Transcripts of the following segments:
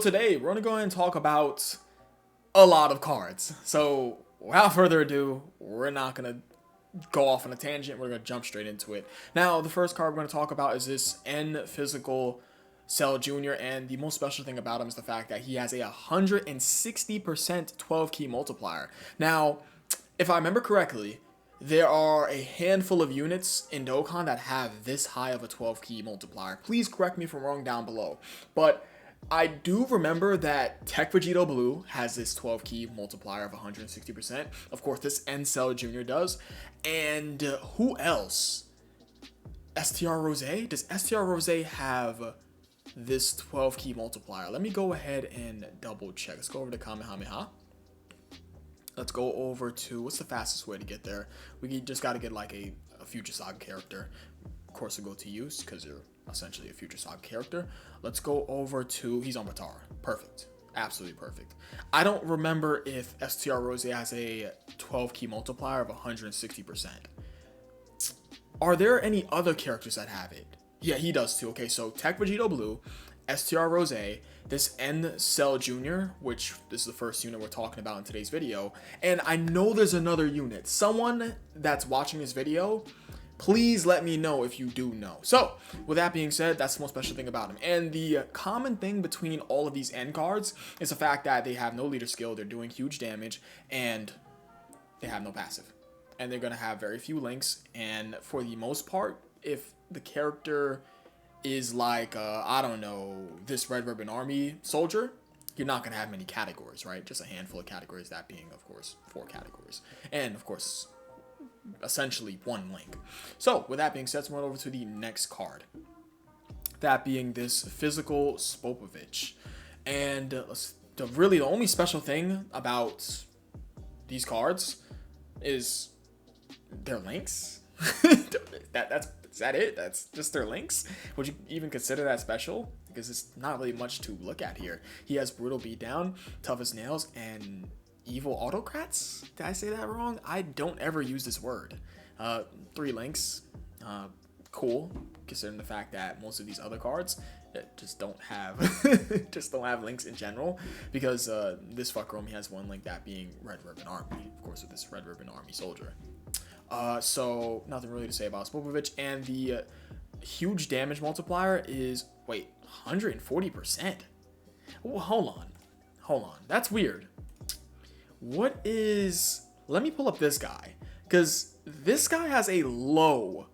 Today, we're going to go ahead and talk about a lot of cards. So, without further ado, we're not going to go off on a tangent. We're going to jump straight into it. Now, the first card we're going to talk about is this N Physical Cell Jr. And the most special thing about him is the fact that he has a 160% 12 key multiplier. Now, if I remember correctly, there are a handful of units in Dokkan that have this high of a 12 key multiplier. Please correct me if I'm wrong down below. But I do remember that Tech Vegito Blue has this 12 key multiplier of 160%. Of course, this N Cell Jr. does. And who else? STR Rose? Does STR Rose have this 12 key multiplier? Let me go ahead and double check. Let's go over to Kamehameha. Let's go over to, what's the fastest way to get there? We just got to get like a Future Saga character. Of course, we'll go to use because you're essentially a Future Saga character. Let's go over to, he's on Batara. Perfect. Absolutely perfect. I don't remember if STR Rose has a 12 key multiplier of 160%. Are there any other characters that have it? Yeah, he does too. Okay, so Tech Vegito Blue, STR Rose, this N Cell Jr., which this is the first unit we're talking about in today's video, and I know there's another unit. Someone that's watching this video, please let me know if you do know. So, with that being said, that's the most special thing about him. And the common thing between all of these N cards is the fact that they have no leader skill, they're doing huge damage, and they have no passive. And they're going to have very few links, and for the most part, if the character is like, I don't know, this Red Ribbon Army soldier, you're not going to have many categories, right? Just a handful of categories, that being, of course, 4 categories. And, of course, essentially 1 link. So, with that being said, let's move over to the next card. That being this Physical Spopovich. And the only special thing about these cards is their links. Is that it? That's just their links? Would you even consider that special? Because it's not really much to look at here. He has Brutal Beatdown, Tough as Nails, and Evil Autocrats? Did I say that wrong? I don't ever use this word. 3 links. Cool. Considering the fact that most of these other cards just don't have links in general. Because this fucker only has 1 link, that being Red Ribbon Army. Of course, with this Red Ribbon Army soldier. So nothing really to say about Spopovich. And the huge damage multiplier is, wait, 140%. Oh, hold on. That's weird. What is, let me pull up this guy, because this guy has a low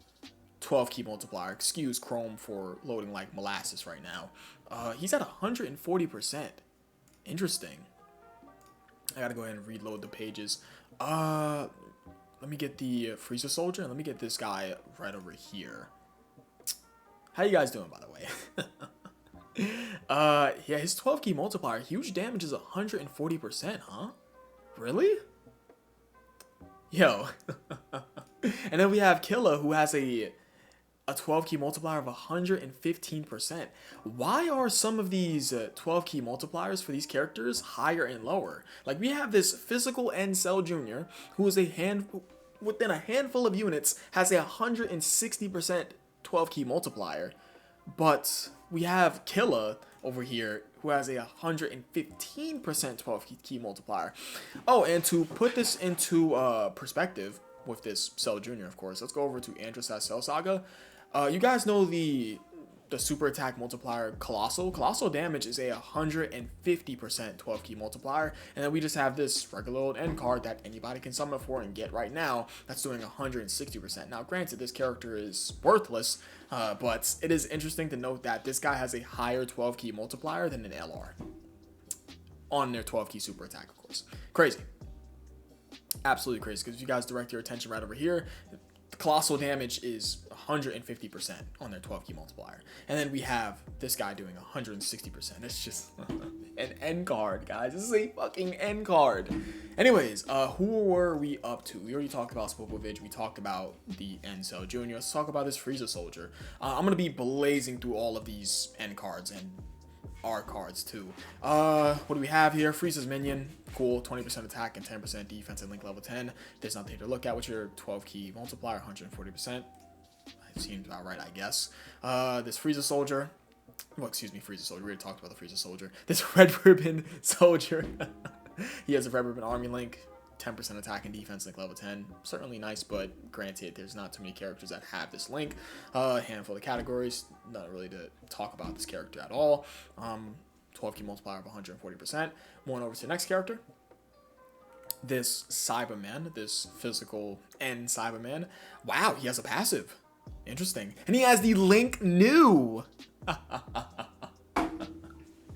12 key multiplier. Excuse Chrome for loading like molasses right now. He's at 140%. Interesting. I gotta go ahead and reload the pages. Let me get the Frieza Soldier, and let me get this guy right over here. How you guys doing, by the way? Yeah, his 12 key multiplier, huge damage is 140%, huh? Really? Yo. And then we have Killa, who has a 12 key multiplier of 115%. Why are some of these 12 key multipliers for these characters higher and lower? Like, we have this Physical N Cell Jr., who is within a handful of units, has a 160% 12 key multiplier. But we have Killa over here, who has a 115% 12 key multiplier. Oh, and to put this into perspective with this Cell Jr., of course, let's go over to Androsat Cell Saga. You guys know the super attack multiplier Colossal. Colossal damage is a 150% 12 key multiplier. And then we just have this regular old N card that anybody can summon for and get right now. That's doing 160%. Now, granted, this character is worthless, but it is interesting to note that this guy has a higher 12 key multiplier than an LR on their 12 key super attack, of course. Crazy. Absolutely crazy. Because if you guys direct your attention right over here, Colossal damage is 150% on their 12 key multiplier. And then we have this guy doing 160%. It's just an N card, guys. This is a fucking N card. Anyways, who were we up to? We already talked about Spopovich. We talked about the N Cell Jr. Let's talk about this Frieza Soldier. I'm going to be blazing through all of these N cards and R cards too. What do we have here? Frieza's minion. Cool. 20% attack and 10% defense at link level 10. There's nothing to look at with your 12 key multiplier, 140%. Seems about right, I guess. This Frieza Soldier. Well, excuse me, Frieza Soldier. We already talked about the Frieza Soldier. This Red Ribbon Soldier. He has a Red Ribbon Army link. 10% attack and defense, like level 10. Certainly nice, but granted, there's not too many characters that have this link. A handful of categories. Not really to talk about this character at all. 12 key multiplier of 140%. Moving over to the next character. This Cyberman, this physical N Cyberman. Wow, he has a passive. Interesting. And he has the link new.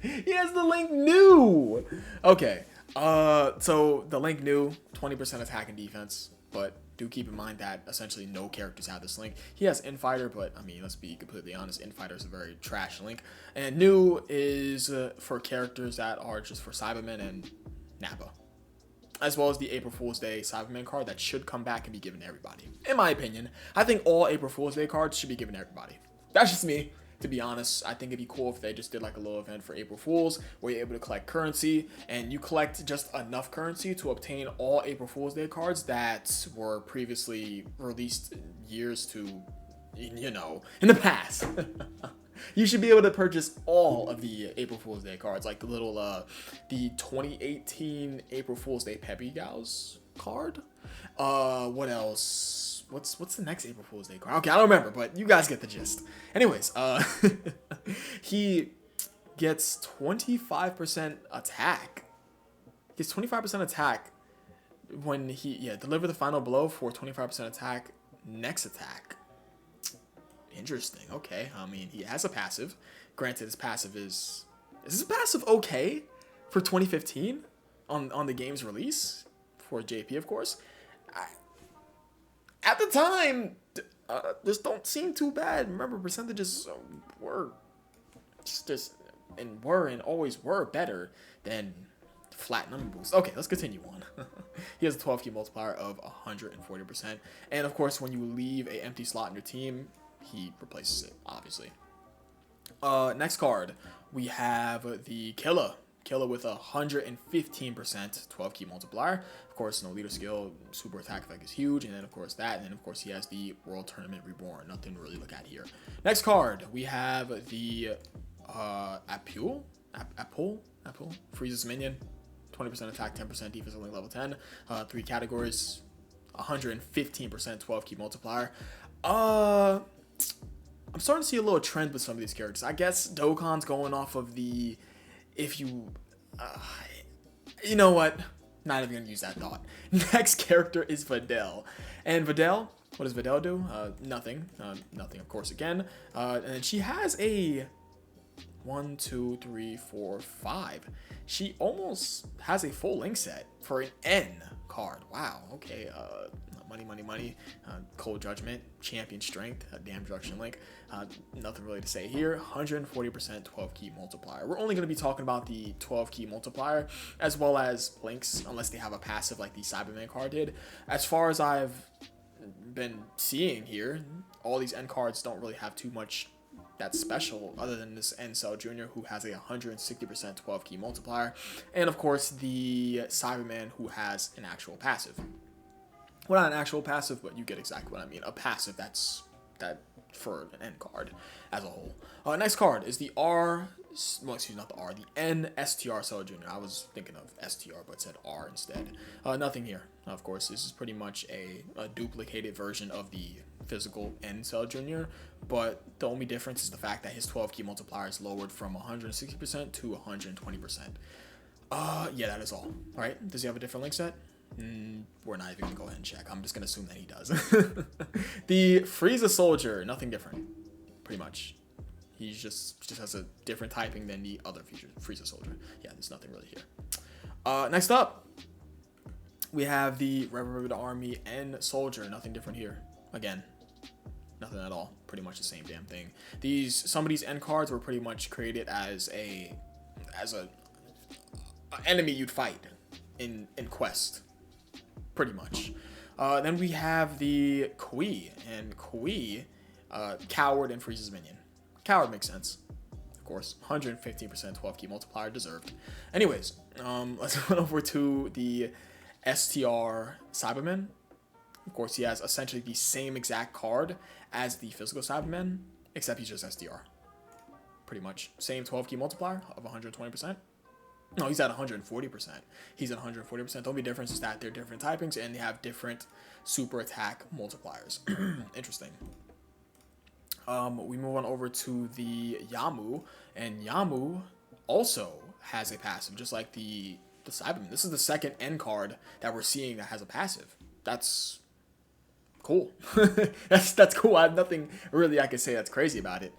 He has the link new. Okay. So the link new, 20% attack and defense, but do keep in mind that essentially no characters have this link. He has Infighter, but I mean, let's be completely honest, Infighter is a very trash link. And new is for characters that are just for Cybermen and Nappa, as well as the April Fool's Day Cyberman card that should come back and be given to everybody. In my opinion, I think all April Fool's Day cards should be given to everybody. That's just me. To be honest, I think it'd be cool if they just did like a little event for April Fools where you're able to collect currency and you collect just enough currency to obtain all April Fool's Day cards that were previously released years to, you know, in the past. You should be able to purchase all of the April Fool's Day cards, like the little, the 2018 April Fool's Day Peppy Gals card. What else? What's the next April Fool's Day card? Okay, I don't remember, but you guys get the gist. Anyways, he gets 25% attack. He gets 25% attack when he, deliver the final blow for 25% attack, next attack. Interesting, okay. I mean, he has a passive. Granted, his passive is this passive okay for 2015 on the game's release? For JP, of course. At the time, this don't seem too bad. Remember, percentages were and always were better than flat number boosts. Okay, let's continue on. He has a 12 key multiplier of 140%. And of course, when you leave an empty slot in your team, he replaces it, obviously. Next card, we have the Killer. Killer with 115% 12 key multiplier. Of course, no leader skill, super attack effect is huge, and then of course that, and then of course he has the World Tournament Reborn. Nothing to really look at here. Next card, we have the Apul Frieza's minion, 20% attack, 10% defense, only level 10. 3 categories, 115% 12 key multiplier. I'm starting to see a little trend with some of these characters. I guess Dokkan's going off of the, if you, you know what? Not even gonna use that thought. Next character is Videl, and Videl, what does Videl do? Nothing. Nothing, of course, again. And then she has a 1, 2, 3, 4, 5. She almost has a full link set for an N card. Wow. Okay. Money. Cold Judgment, Champion Strength, a Damn Destruction link. Nothing really to say here. 140% 12 key multiplier. We're only going to be talking about the 12 key multiplier as well as links, unless they have a passive like the Cyberman card did. As far as I've been seeing here, all these N cards don't really have too much that's special other than this N-Cell Jr. who has a 160% 12 key multiplier, and of course the Cyberman who has an actual passive. Well, not an actual passive, but you get exactly what I mean. A passive that for an N card as a whole. Next card is the the N STR Cell Jr. I was thinking of STR, but said R instead. Nothing here. Of course, this is pretty much a duplicated version of the physical N Cell Jr., but the only difference is the fact that his 12 key multiplier is lowered from 160% to 120%. Yeah, that is all. All right, does he have a different link set? We're not even gonna go ahead and check. I'm just gonna assume that he does. The Frieza Soldier, nothing different, pretty much. He just has a different typing than the other Frieza Soldier. Yeah, there's nothing really here. Next up, we have the Red Ribbon Army N Soldier. Nothing different here. Again, nothing at all. Pretty much the same damn thing. Some of these N cards were pretty much created as a enemy you'd fight in Quest. Pretty much. Then we have the Kui, and Kui, Coward and Frieza's minion. Coward makes sense, of course. 115% 12 key multiplier, deserved. Anyways, let's run over to the STR Cyberman. Of course, he has essentially the same exact card as the physical Cyberman, except he's just STR. pretty much. Same 12 key multiplier of 120%. No, he's at 140%. He's at 140%. The only difference is that they're different typings and they have different super attack multipliers. Interesting. We move on over to the Yamu, and Yamu also has a passive, just like the Cyberman. This is the second N card that we're seeing that has a passive. That's cool. that's cool. I have nothing really I could say that's crazy about it.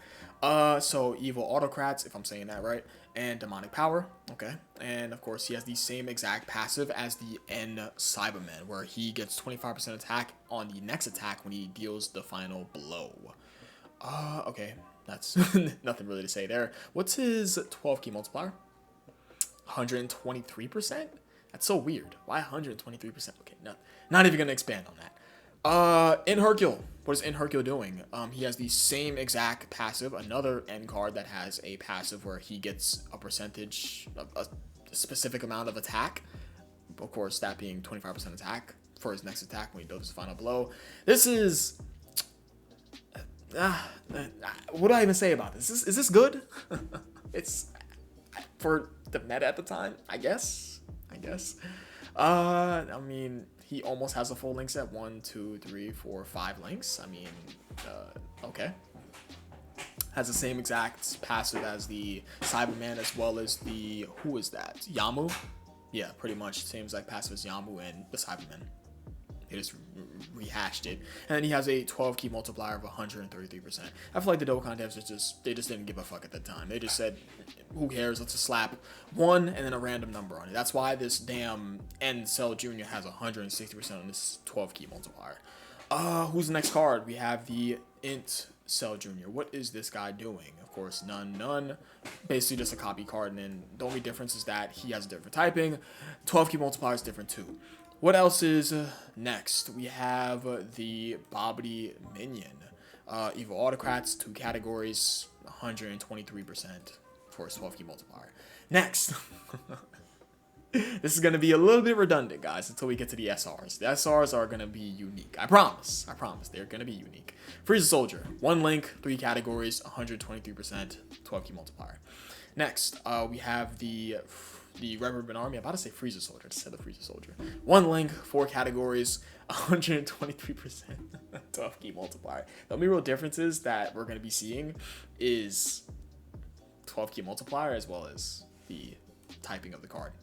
So evil autocrats, if I'm saying that right, and demonic power. Okay, and of course he has the same exact passive as the N Cyberman, where he gets 25% attack on the next attack when he deals the final blow. Okay, that's nothing really to say there. What's his 12 key multiplier? 123%? That's so weird. Why 123%? Okay, not even gonna expand on that. In Hercule, what is In Hercule doing? He has the same exact passive, another N card that has a passive where he gets a percentage, a specific amount of attack. Of course, that being 25% attack for his next attack when he does his final blow. This is... what do I even say about this? Is this good? It's for the meta at the time, I guess. I mean, he almost has a full link set. 1, 2, 3, 4, 5 links. I mean, okay. Has the same exact passive as the Cyberman, as well as the, who is that? Yamu? Yeah, pretty much same exact passive as Yamu and the Cyberman. They just rehashed it. And then he has a 12 key multiplier of 133%. I feel like the Dokkan devs they just didn't give a fuck at the time. They just said, who cares, let's just slap 1 and then a random number on it. That's why this damn N Cell Jr. has 160% on this 12 key multiplier. Who's the next card? We have the Int Cell Jr. What is this guy doing? Of course, none. Basically just a copy card, and then the only difference is that he has a different typing. 12 key multiplier is different too. What else is next? We have the Bobbity Minion. Evil Autocrats, 2 categories, 123% for his 12 key multiplier. Next. This is going to be a little bit redundant, guys, until we get to the SRs. The SRs are going to be unique. I promise. They're going to be unique. Frieza Soldier, 1 link, 3 categories, 123%, 12 key multiplier. Next, we have the Red Ribbon Army. I'm about to say Frieza Soldier instead of Frieza Soldier. 1 link, 4 categories, 123%, 12 key multiplier. The only real differences that we're going to be seeing is 12 key multiplier as well as the typing of the card.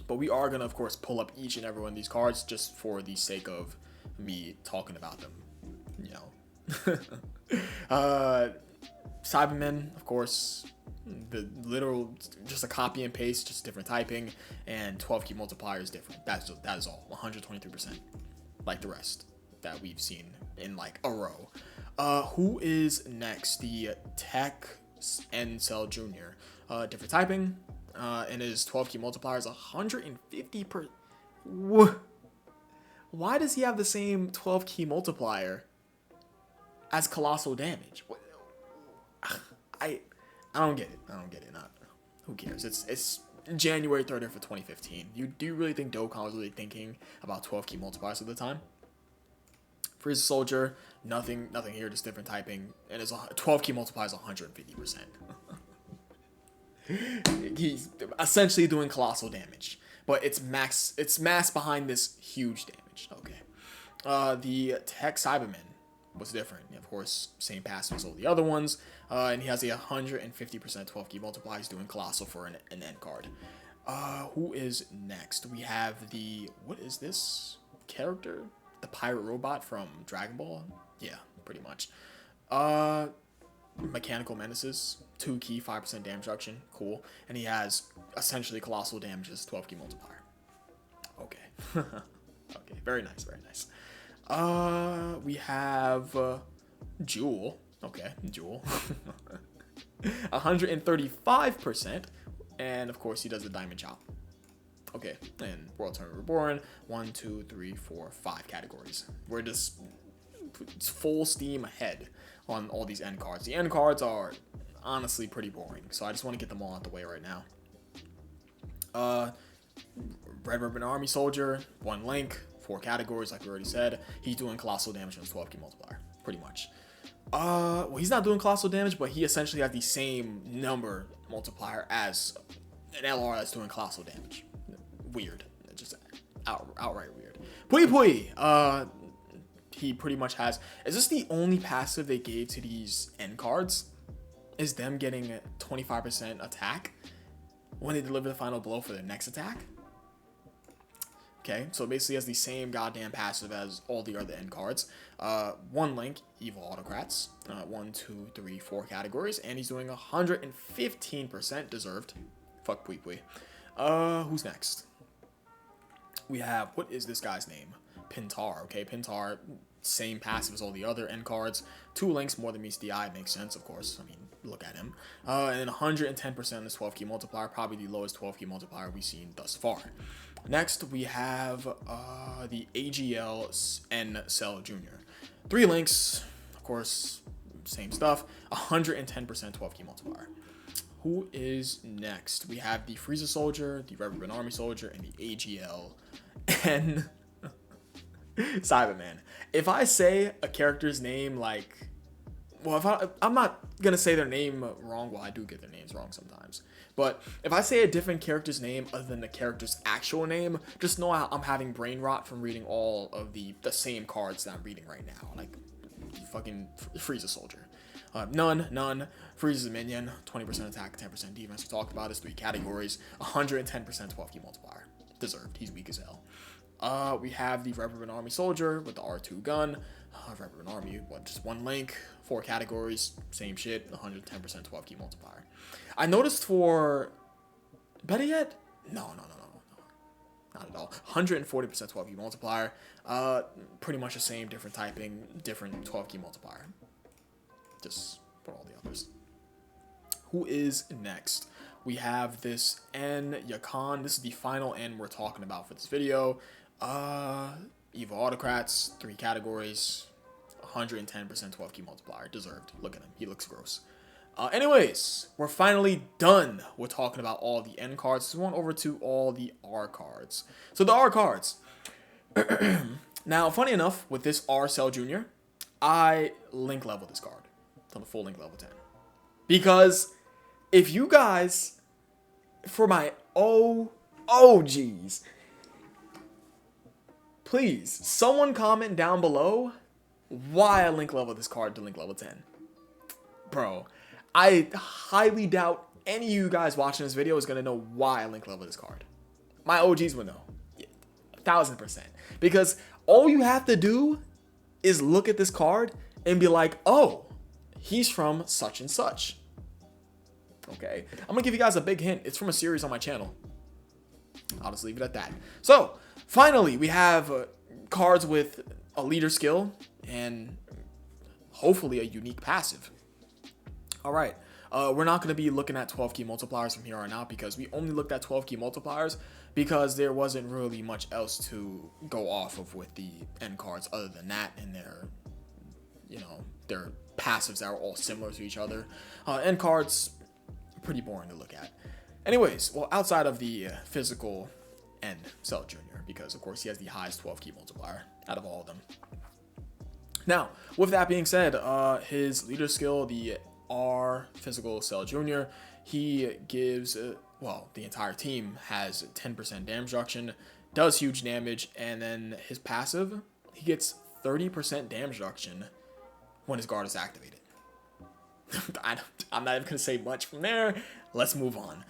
But we are going to, of course, pull up each and every one of these cards just for the sake of me talking about them, you know. Cybermen, of course, the literal, just a copy and paste, just different typing, and 12 key multiplier is different. That is all, 123%, like the rest that we've seen in like a row. Who is next? The Tech N Cell Jr. Different typing, and his 12 key multiplier is 150%. Why does he have the same 12 key multiplier as colossal damage? I don't get it. Not who cares? It's January 30th for 2015. Do you really think Dokkan was really thinking about 12 key multipliers at the time? Frieza Soldier, nothing here, just different typing, and his 12 key multiplier is 150%. He's essentially doing colossal damage, but it's masked behind this huge damage. Okay. The Tech Cyberman was different. Of course, same passive as all the other ones. And he has a 150% 12 key multiplier. He's doing colossal for an N card. Who is next? We have what is this character? The pirate robot from Dragon Ball? Yeah, pretty much. Mechanical Menaces, 2 key, 5% damage reduction. Cool. And he has essentially colossal damages, 12 key multiplier. Okay. Okay, very nice. We have Jewel. Okay, Jewel. 135%. And of course, he does the Diamond Chop. Okay, and World Tournament Reborn. 1, 2, 3, 4, 5 categories. We're just full steam ahead on all these end cards. The end cards are honestly pretty boring, so I just want to get them all out the way right now. Red Ribbon Army Soldier, 1 link, 4 categories, like we already said. He's doing colossal damage on his 12 key multiplier, pretty much. Well, he's not doing colossal damage, but he essentially has the same number multiplier as an LR that's doing colossal damage. Weird. Just outright weird. Pui Pui. He pretty much has. Is this the only passive they gave to these end cards? Is them getting a 25% attack when they deliver the final blow for their next attack? Okay, so basically has the same goddamn passive as all the other end cards. One link, Evil Autocrats. 1, 2, 3, 4 categories. And he's doing 115% deserved. Fuck Pui Pui. Who's next? We have, what is this guy's name? Pintar, okay? Pintar, same passive as all the other end cards. 2 links, more than meets the eye. Makes sense, of course. I mean, look at him. And 110% on this 12 key multiplier. Probably the lowest 12 key multiplier we've seen thus far. Next, we have the AGL N-Cell Jr. 3 links, of course, same stuff. 110% 12 key multiplier. Who is next? We have the Frieza Soldier, the Red Ribbon Army Soldier, and the AGL and Cyberman. If I say a character's name like, well, I'm not gonna say their name wrong. Well, I do get their names wrong sometimes. But if I say a different character's name other than the character's actual name, just know I'm having brain rot from reading all of the same cards that I'm reading right now. Like, fucking Frieza Soldier. None. Frieza's a minion. 20% attack, 10% defense. We talked about his 3 categories. 110% 12 key multiplier. Deserved. He's weak as hell. We have the Red Ribbon Army Soldier with the R2 gun. Red Ribbon Army, just 1 link, 4 categories, same shit, 110% 12 key multiplier. I noticed for, better yet, no, not at all. 140% 12 key multiplier. Pretty much the same, different typing, different 12 key multiplier. Just for all the others. Who is next? We have this N Yakan. This is the final N we're talking about for this video. Evil Autocrats, 3 categories, 110% 12 key multiplier. Deserved. Look at him. He looks gross. Anyways, we're finally done with talking about all the N cards. So we went over to all the R cards. So the R cards. Now, funny enough, with this R Cell Jr., I link level this card to the full link level 10. Because if you guys, for my OGs, please, someone comment down below why I link level this card to link level 10. Bro, I highly doubt any of you guys watching this video is going to know why I link level this card. My OGs would know. 1000%. Because all you have to do is look at this card and be like, oh, he's from such and such. Okay, I'm going to give you guys a big hint. It's from a series on my channel. I'll just leave it at that. So, finally, we have cards with a leader skill and hopefully a unique passive. All right, we're not going to be looking at 12 key multipliers from here on out because we only looked at 12 key multipliers because there wasn't really much else to go off of with the end cards other than that and their, their passives that are all similar to each other. End cards, pretty boring to look at. Anyways, well, outside of the physical N-Cell Jr., because of course he has the highest 12 key multiplier out of all of them. Now, with that being said, his leader skill, the R Physical Cell Jr., he gives, well, the entire team has 10% damage reduction, does huge damage, and then his passive, he gets 30% damage reduction when his guard is activated. I'm not even going to say much from there. Let's move on.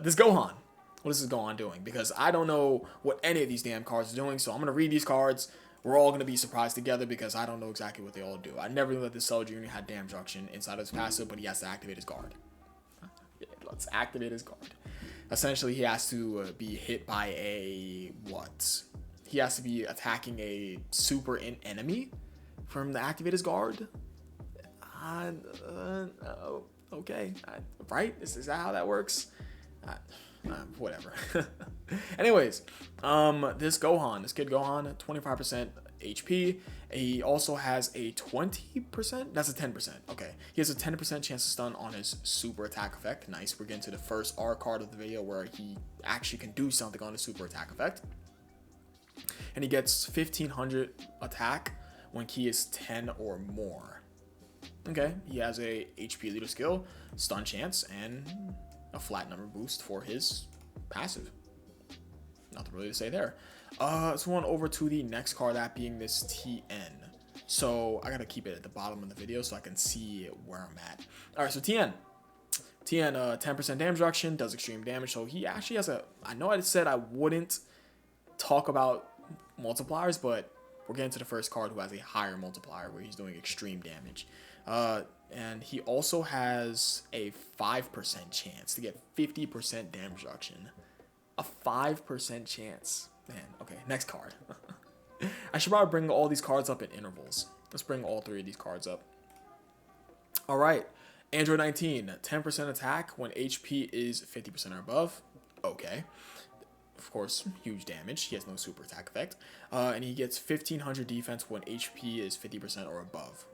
This Gohan. What is this Gohan doing? Because I don't know what any of these damn cards are doing, so I'm going to read these cards. We're all going to be surprised together because I don't know exactly what they all do. I never knew that this Cell Jr. had damage reduction inside of his passive, but he has to activate his guard. Yeah, let's activate his guard. Essentially, he has to be hit by a what? He has to be attacking a super enemy for him to activate his guard? Okay, right? Is that how that works? Whatever. Anyways, this kid Gohan, 25% HP. He also has a 20%. That's a 10%. Okay, he has a 10% chance to stun on his super attack effect. Nice. We're getting to the first R card of the video where he actually can do something on his super attack effect. And he gets 1500 attack when ki is 10 or more. Okay, he has a HP leader skill, stun chance, and a flat number boost for his passive. Nothing really to say there. Let's go on over to the next card, that being this TN. So I gotta keep it at the bottom of the video so I can see where I'm at. All right, so TN. 10% damage reduction, does extreme damage. So he actually has a, I know I said I wouldn't talk about multipliers, but we're getting to the first card who has a higher multiplier where he's doing extreme damage. And he also has a 5% chance to get 50% damage reduction. A 5% chance. Man, okay, next card. I should probably bring all these cards up in intervals. Let's bring all three of these cards up. All right. Android 19, 10% attack when HP is 50% or above. Okay. Of course, huge damage. He has no super attack effect. And he gets 1500 defense when HP is 50% or above.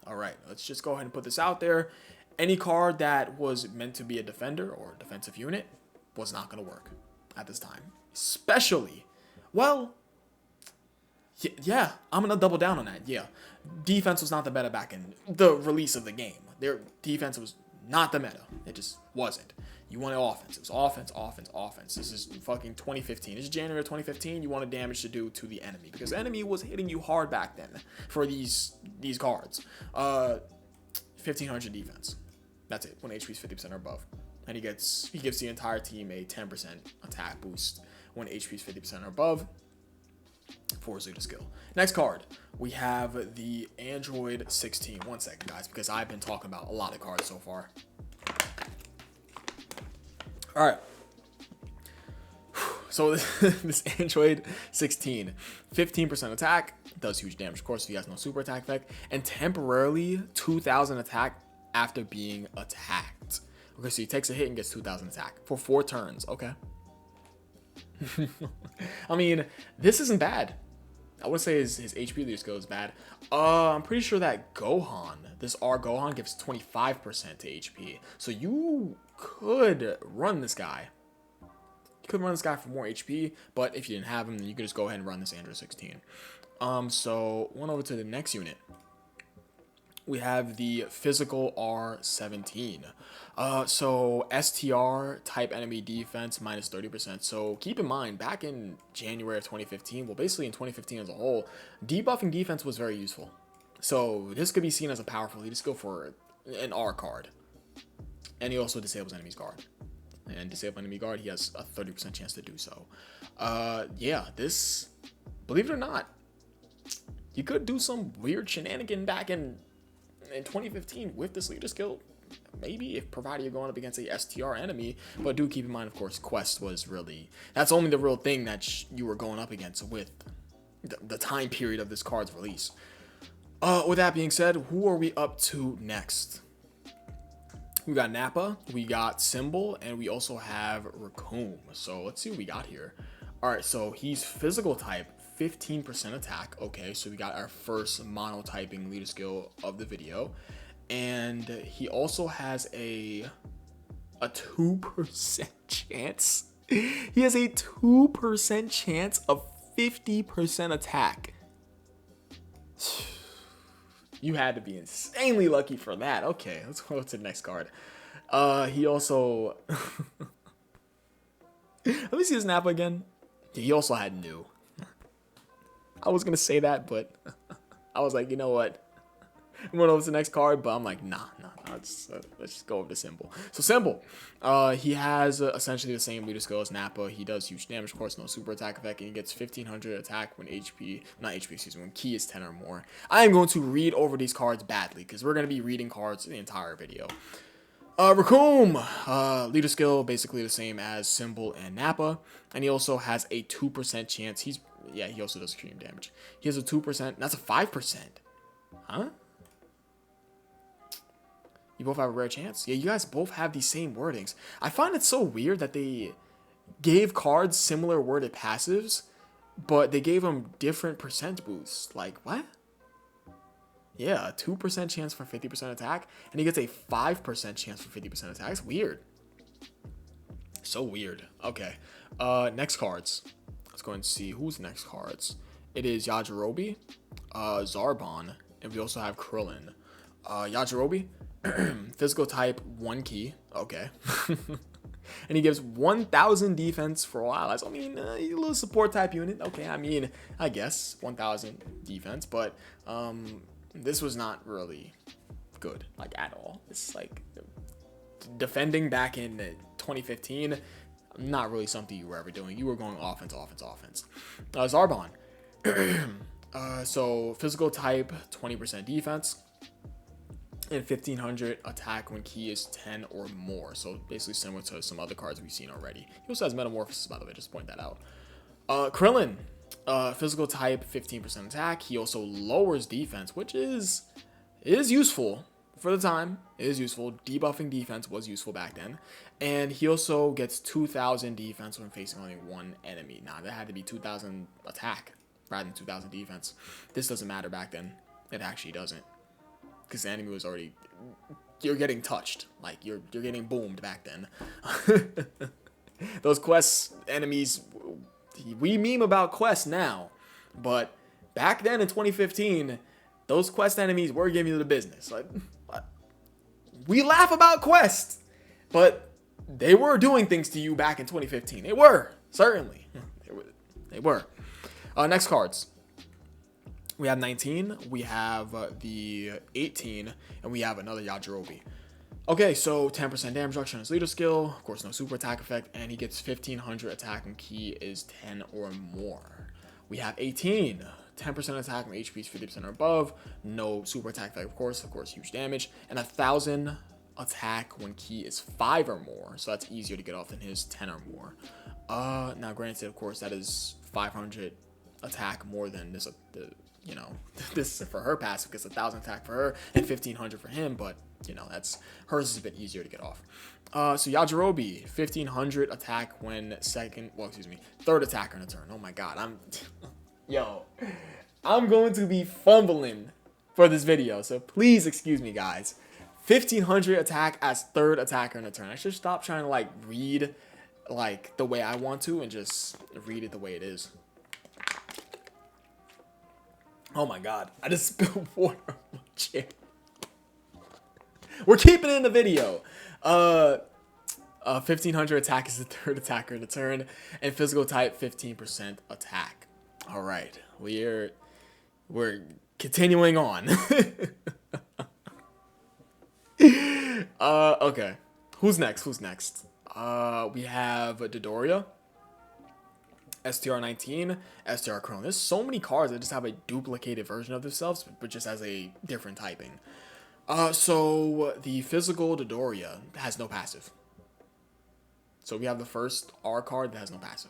All right, let's just go ahead and put this out there. Any card that was meant to be a defender or defensive unit was not going to work at this time. Especially, well, yeah, I'm going to double down on that. Yeah, defense was not the meta back in the release of the game. Their defense was not the meta. It just wasn't. You wanted offense. It was offense, offense, offense. This is fucking 2015. This is January of 2015. You wanted damage to do to the enemy because the enemy was hitting you hard back then for these cards. 1500 defense. That's it. When HP is 50% or above, and he gives the entire team a 10% attack boost when HP is 50% or above. For his leader skill. Next card, we have the Android 16. 1 second, guys, because I've been talking about a lot of cards so far. All right. So this Android 16, 15% attack, does huge damage. Of course, he has no super attack effect, and temporarily 2000 attack after being attacked. Okay, so he takes a hit and gets 2000 attack for 4 turns. Okay. I mean, this isn't bad. I would say his HP leader skill is bad. I'm pretty sure that Gohan, this R Gohan, gives 25% to HP. So you could run this guy. You could run this guy for more HP, but if you didn't have him, then you could just go ahead and run this Android 16. So one over to the next unit. We have the physical R17. So STR type enemy defense minus 30%. So keep in mind, back in January of 2015, well, basically in 2015 as a whole, debuffing defense was very useful. So this could be seen as a powerful leader skill for an R card. And he also disables enemy's guard. And disable enemy guard, he has a 30% chance to do so. Yeah, this, believe it or not, you could do some weird shenanigan back in 2015 with this leader skill, maybe, if provided you're going up against a STR enemy. But do keep in mind, of course, Quest was really, that's only the real thing that you were going up against with the time period of this card's release. With that being said, who are we up to next? We got Nappa, we got Symbol, and we also have Raccoon. So let's see what we got here. All right, so he's physical type, 15% attack. Okay, so we got our first monotyping leader skill of the video. And he also has a 2% chance. He has a 2% chance of 50% attack. You had to be insanely lucky for that. Okay, let's go to the next card. He also... Let me see his Nappa again. He also had new. I was going to say that, but I was like, you know what? I'm going over to the next card, but I'm like, nah. Let's just go over to Symbol. So Symbol, he has essentially the same leader skill as Nappa. He does huge damage, of course, no super attack effect, and he gets 1500 attack when when Ki is 10 or more. I am going to read over these cards badly because we're going to be reading cards the entire video. Raccoon, leader skill, basically the same as Symbol and Nappa, and he also has a 2% chance. He also does extreme damage. He has a 2%, that's a 5%. Huh? You both have a rare chance? Yeah, you guys both have the same wordings. I find it so weird that they gave cards similar worded passives, but they gave them different percent boosts. Like, what? Yeah, a 2% chance for 50% attack, and he gets a 5% chance for 50% attack. It's weird. So weird. Okay. Next cards. Let's go and see who's next cards. It is Yajirobe, Zarbon, and we also have Krillin. Yajirobe, physical type, 1 key. Okay. And he gives 1,000 defense for all allies. I mean, he's a little support type unit. Okay, I mean, I guess 1,000 defense, but this was not really good, like, at all. It's like defending back in 2015, not really something you were ever doing. You were going offense, offense, offense. Zarbon. So physical type, 20% defense, and 1,500 attack when key is 10 or more. So basically similar to some other cards we've seen already. He also has Metamorphosis, by the way, just point that out. Krillin, physical type, 15% attack. He also lowers defense, which is useful for the time. It is useful. Debuffing defense was useful back then. And he also gets 2,000 defense when facing only one enemy. Now, that had to be 2,000 attack rather than 2,000 defense. This doesn't matter back then. It actually doesn't. Because the enemy was already... You're getting touched. Like, you're getting boomed back then. Those quest enemies... We meme about quests now. But back then in 2015, those quest enemies were giving you the business. Like, we laugh about quests, but they were doing things to you back in 2015. They were, certainly. They were. Next cards. We have 19, we have the 18, and we have another Yajirobe. Okay, so 10% damage reduction on his leader skill. Of course, no super attack effect, and he gets 1,500 attack when key is 10 or more. We have 18, 10% attack when HP is 50% or above. No super attack effect, of course, huge damage. And 1,000 attack when key is 5 or more. So that's easier to get off than his 10 or more. Now, granted, of course, that is 500 attack more than this, you know, this is for her passive because 1,000 attack for her and 1,500 for him, but you know, that's hers is a bit easier to get off. So Yajirobe, 1,500 attack when third attacker in a turn. Oh my god, I'm going to be fumbling for this video, so please excuse me, guys. 1,500 attack as third attacker in a turn. I should stop trying to like read like the way I want to and just read it the way it is. Oh my god, I just spilled water on my chair. We're keeping it in the video. 1,500 attack is the third attacker in the turn, and physical type 15% attack. All right, we're continuing on. Okay, who's next? We have Dodoria. STR19, STR Krillin. There's so many cards that just have a duplicated version of themselves, but just as a different typing. So the physical Dodoria has no passive. So we have the first R card that has no passive.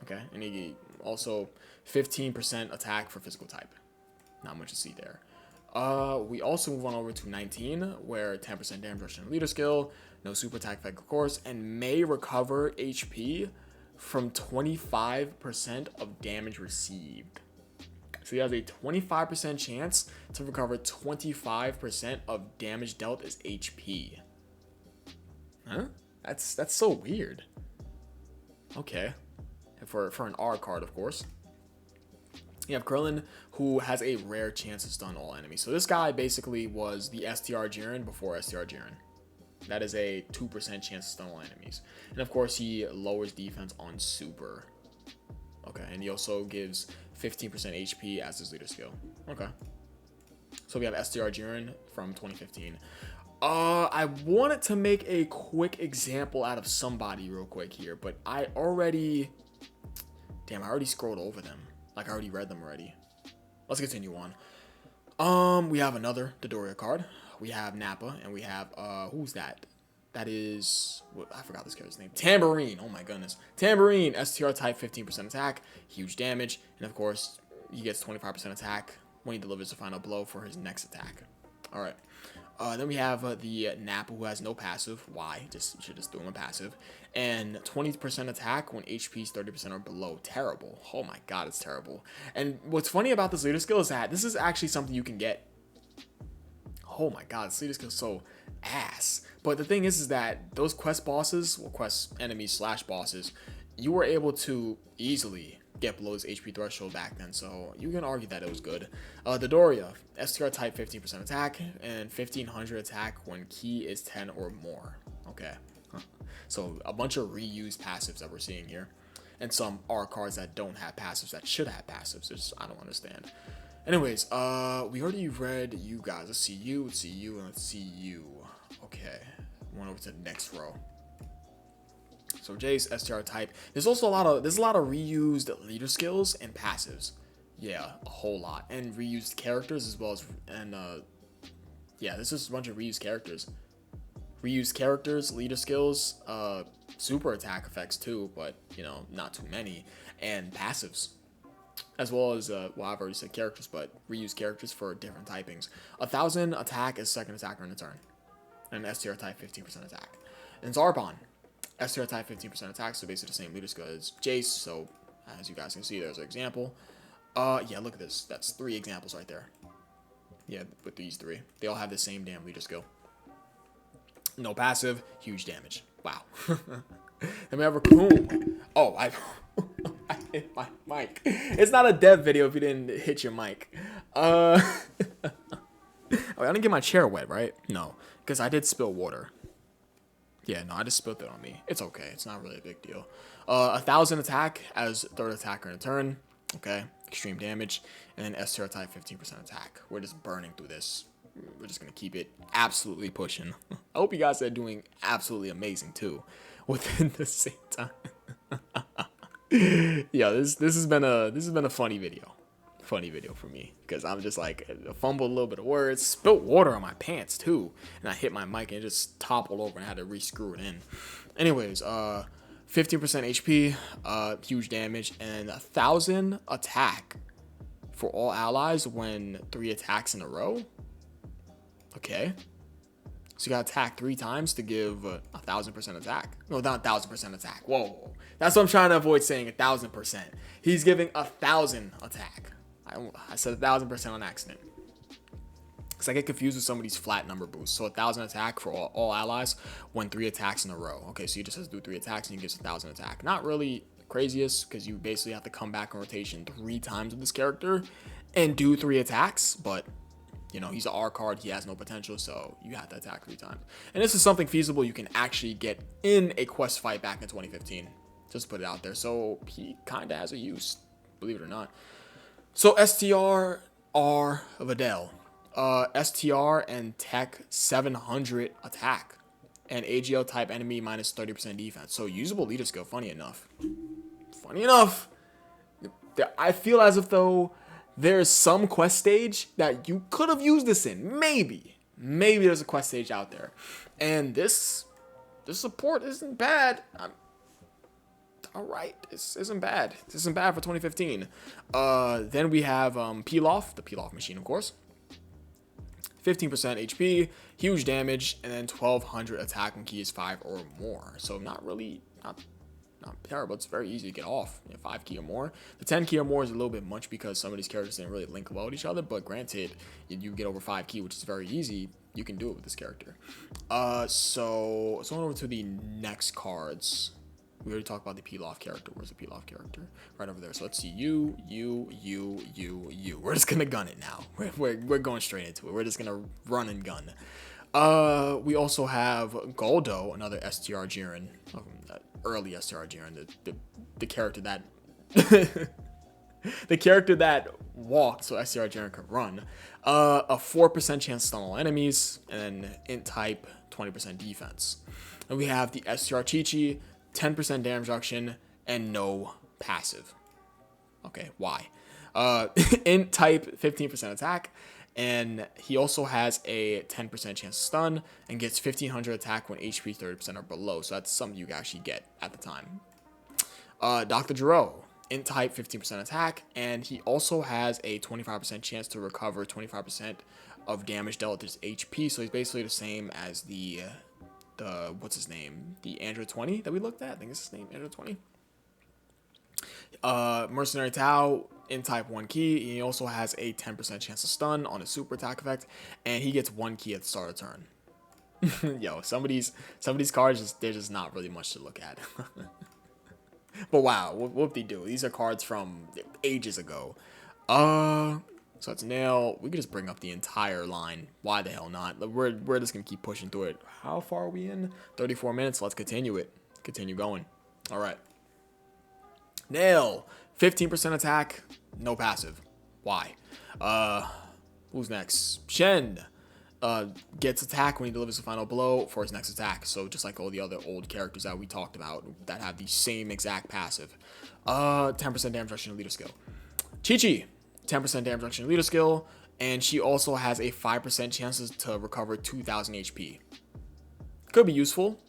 Okay, and he also 15% attack for physical type. Not much to see there. We also move on over to 19, where 10% damage reduction and leader skill, no super attack effect, of course, and may recover HP from 25% of damage received. So he has a 25% chance to recover 25% of damage dealt as HP. Huh? That's so weird. Okay. For an R card, of course. You have Krillin, who has a rare chance to stun all enemies. So this guy basically was the STR Jiren before STR Jiren. That is a 2% chance to stun all enemies. And of course, he lowers defense on super. Okay, and he also gives 15% HP as his leader skill. Okay. So we have STR Jiren from 2015. I wanted to make a quick example out of somebody real quick here, but I already scrolled over them. Like, I already read them already. Let's continue on. We have another Dodoria card. We have Nappa, and we have, who's that? That is, I forgot this character's name. Tambourine, oh my goodness. Tambourine, STR type, 15% attack, huge damage, and of course, he gets 25% attack when he delivers the final blow for his next attack. Alright. Then we have the Nappa, who has no passive. Why? You should just do him a passive. And 20% attack when HP is 30% or below. Terrible. Oh my god, it's terrible. And what's funny about this leader skill is that this is actually something you can get. Oh my god, this leader skill is so ass. But the thing is that those quest bosses, or quest enemies / bosses, you were able to easily get below his HP threshold back then, so you can argue that it was good. Dodoria, STR type 15% attack and 1500 attack when key is 10 or more. Okay, so a bunch of reused passives that we're seeing here, and some R cards that don't have passives that should have passives. I don't understand. Anyways, we already read you guys. Let's see you, and let's see you. Okay, went over to the next row. So Jace, STR type. There's also a lot of reused leader skills and passives. Yeah, a whole lot. And reused characters as well as yeah, this is a bunch of reused characters. Reused characters, leader skills, super attack effects too, but you know, not too many, and passives. As well as well, I've already said characters, but reused characters for different typings. 1000 attack is second attacker in a turn. And STR type 15% attack. And Zarbon. STR type 15% attack, so basically the same leader skill as Jace. So as you guys can see, there's an example. Yeah, look at this. That's 3 examples right there. Yeah, with these 3, they all have the same damn leader skill. No passive, huge damage. Wow. Then we have Raccoon. Oh, I hit my mic. It's not a dev video if you didn't hit your mic. I didn't get my chair wet, right? No, because I did spill water. Yeah, no, I just spilled it on me. It's okay. It's not really a big deal. 1000 attack as third attacker in a turn. Okay, extreme damage. And then STR type 15% attack. We're just burning through this. We're just going to keep it absolutely pushing. I hope you guys are doing absolutely amazing too within the same time. Yeah, this has been a funny video. Funny video for me because I'm just like fumbled a little bit of words, spilled water on my pants too, and I hit my mic and it just toppled over and I had to re-screw it in. Anyways, 15% HP, huge damage, and 1000 attack for all allies when 3 attacks in a row. Okay, so you gotta attack 3 times to give 1000% attack. No, not 1000% attack. Whoa, that's what I'm trying to avoid saying 1000%. He's giving 1000 attack. I said 1000% on accident. Because I get confused with some of these flat number boosts. So 1000 attack for all allies when 3 attacks in a row. Okay, so you just have to do 3 attacks and you get 1000 attack. Not really craziest because you basically have to come back in rotation 3 times with this character and do 3 attacks. But, you know, he's an R card. He has no potential, so you have to attack 3 times. And this is something feasible you can actually get in a quest fight back in 2015. Just put it out there. So he kind of has a use, believe it or not. So STR R Videl, STR and Tech 700 attack, and AGL type enemy minus 30% defense. So usable leader skill. Funny enough, I feel as if though there's some quest stage that you could have used this in. Maybe there's a quest stage out there, and this support isn't bad. All right, this isn't bad. This isn't bad for 2015. Then we have Peel-Off, the Peel-Off machine, of course. 15% HP, huge damage, and then 1200 attack when key is 5 or more. So not terrible. It's very easy to get off. 5 key or more. The 10 key or more is a little bit much because some of these characters didn't really link well with each other. But granted, you get over 5 key, which is very easy. You can do it with this character. So on over to the next cards. We already talked about the Peel-Off character. Where's the Peel-Off character? Right over there. So let's see. You. We're just going to gun it now. We're going straight into it. We're just going to run and gun. We also have Goldo, another STR Jiren. Early STR Jiren. The character that... the character that walked so STR Jiren could run. A 4% chance to stun all enemies. And then int type, 20% defense. And we have the STR Chi-Chi. 10% damage reduction and no passive. Okay, why? Int type 15% attack, and he also has a 10% chance to stun and gets 1500 attack when HP 30% or below. So that's something you can actually get at the time. Dr. Gero, int type 15% attack, and he also has a 25% chance to recover 25% of damage dealt to his HP. So he's basically the same as the what's his name? The Android 20 that we looked at. I think it's his name, Android 20. Mercenary Tao in type 1 key. He also has a 10% chance to stun on a super attack effect, and he gets 1 key at the start of turn. Yo, some of these cards they're just not really much to look at. But wow, whoop-de-doo. These are cards from ages ago. So it's Nail. We could just bring up the entire line. Why the hell not? We're just gonna keep pushing through it. How far are we in? 34 minutes. Let's continue it. Continue going. All right. Nail. 15% attack. No passive. Why? Who's next? Shen. Gets attack when he delivers the final blow for his next attack. So just like all the other old characters that we talked about that have the same exact passive. 10% damage reduction leader skill. Chi-Chi. 10% damage reduction leader skill, and she also has a 5% chance to recover 2,000 HP. Could be useful.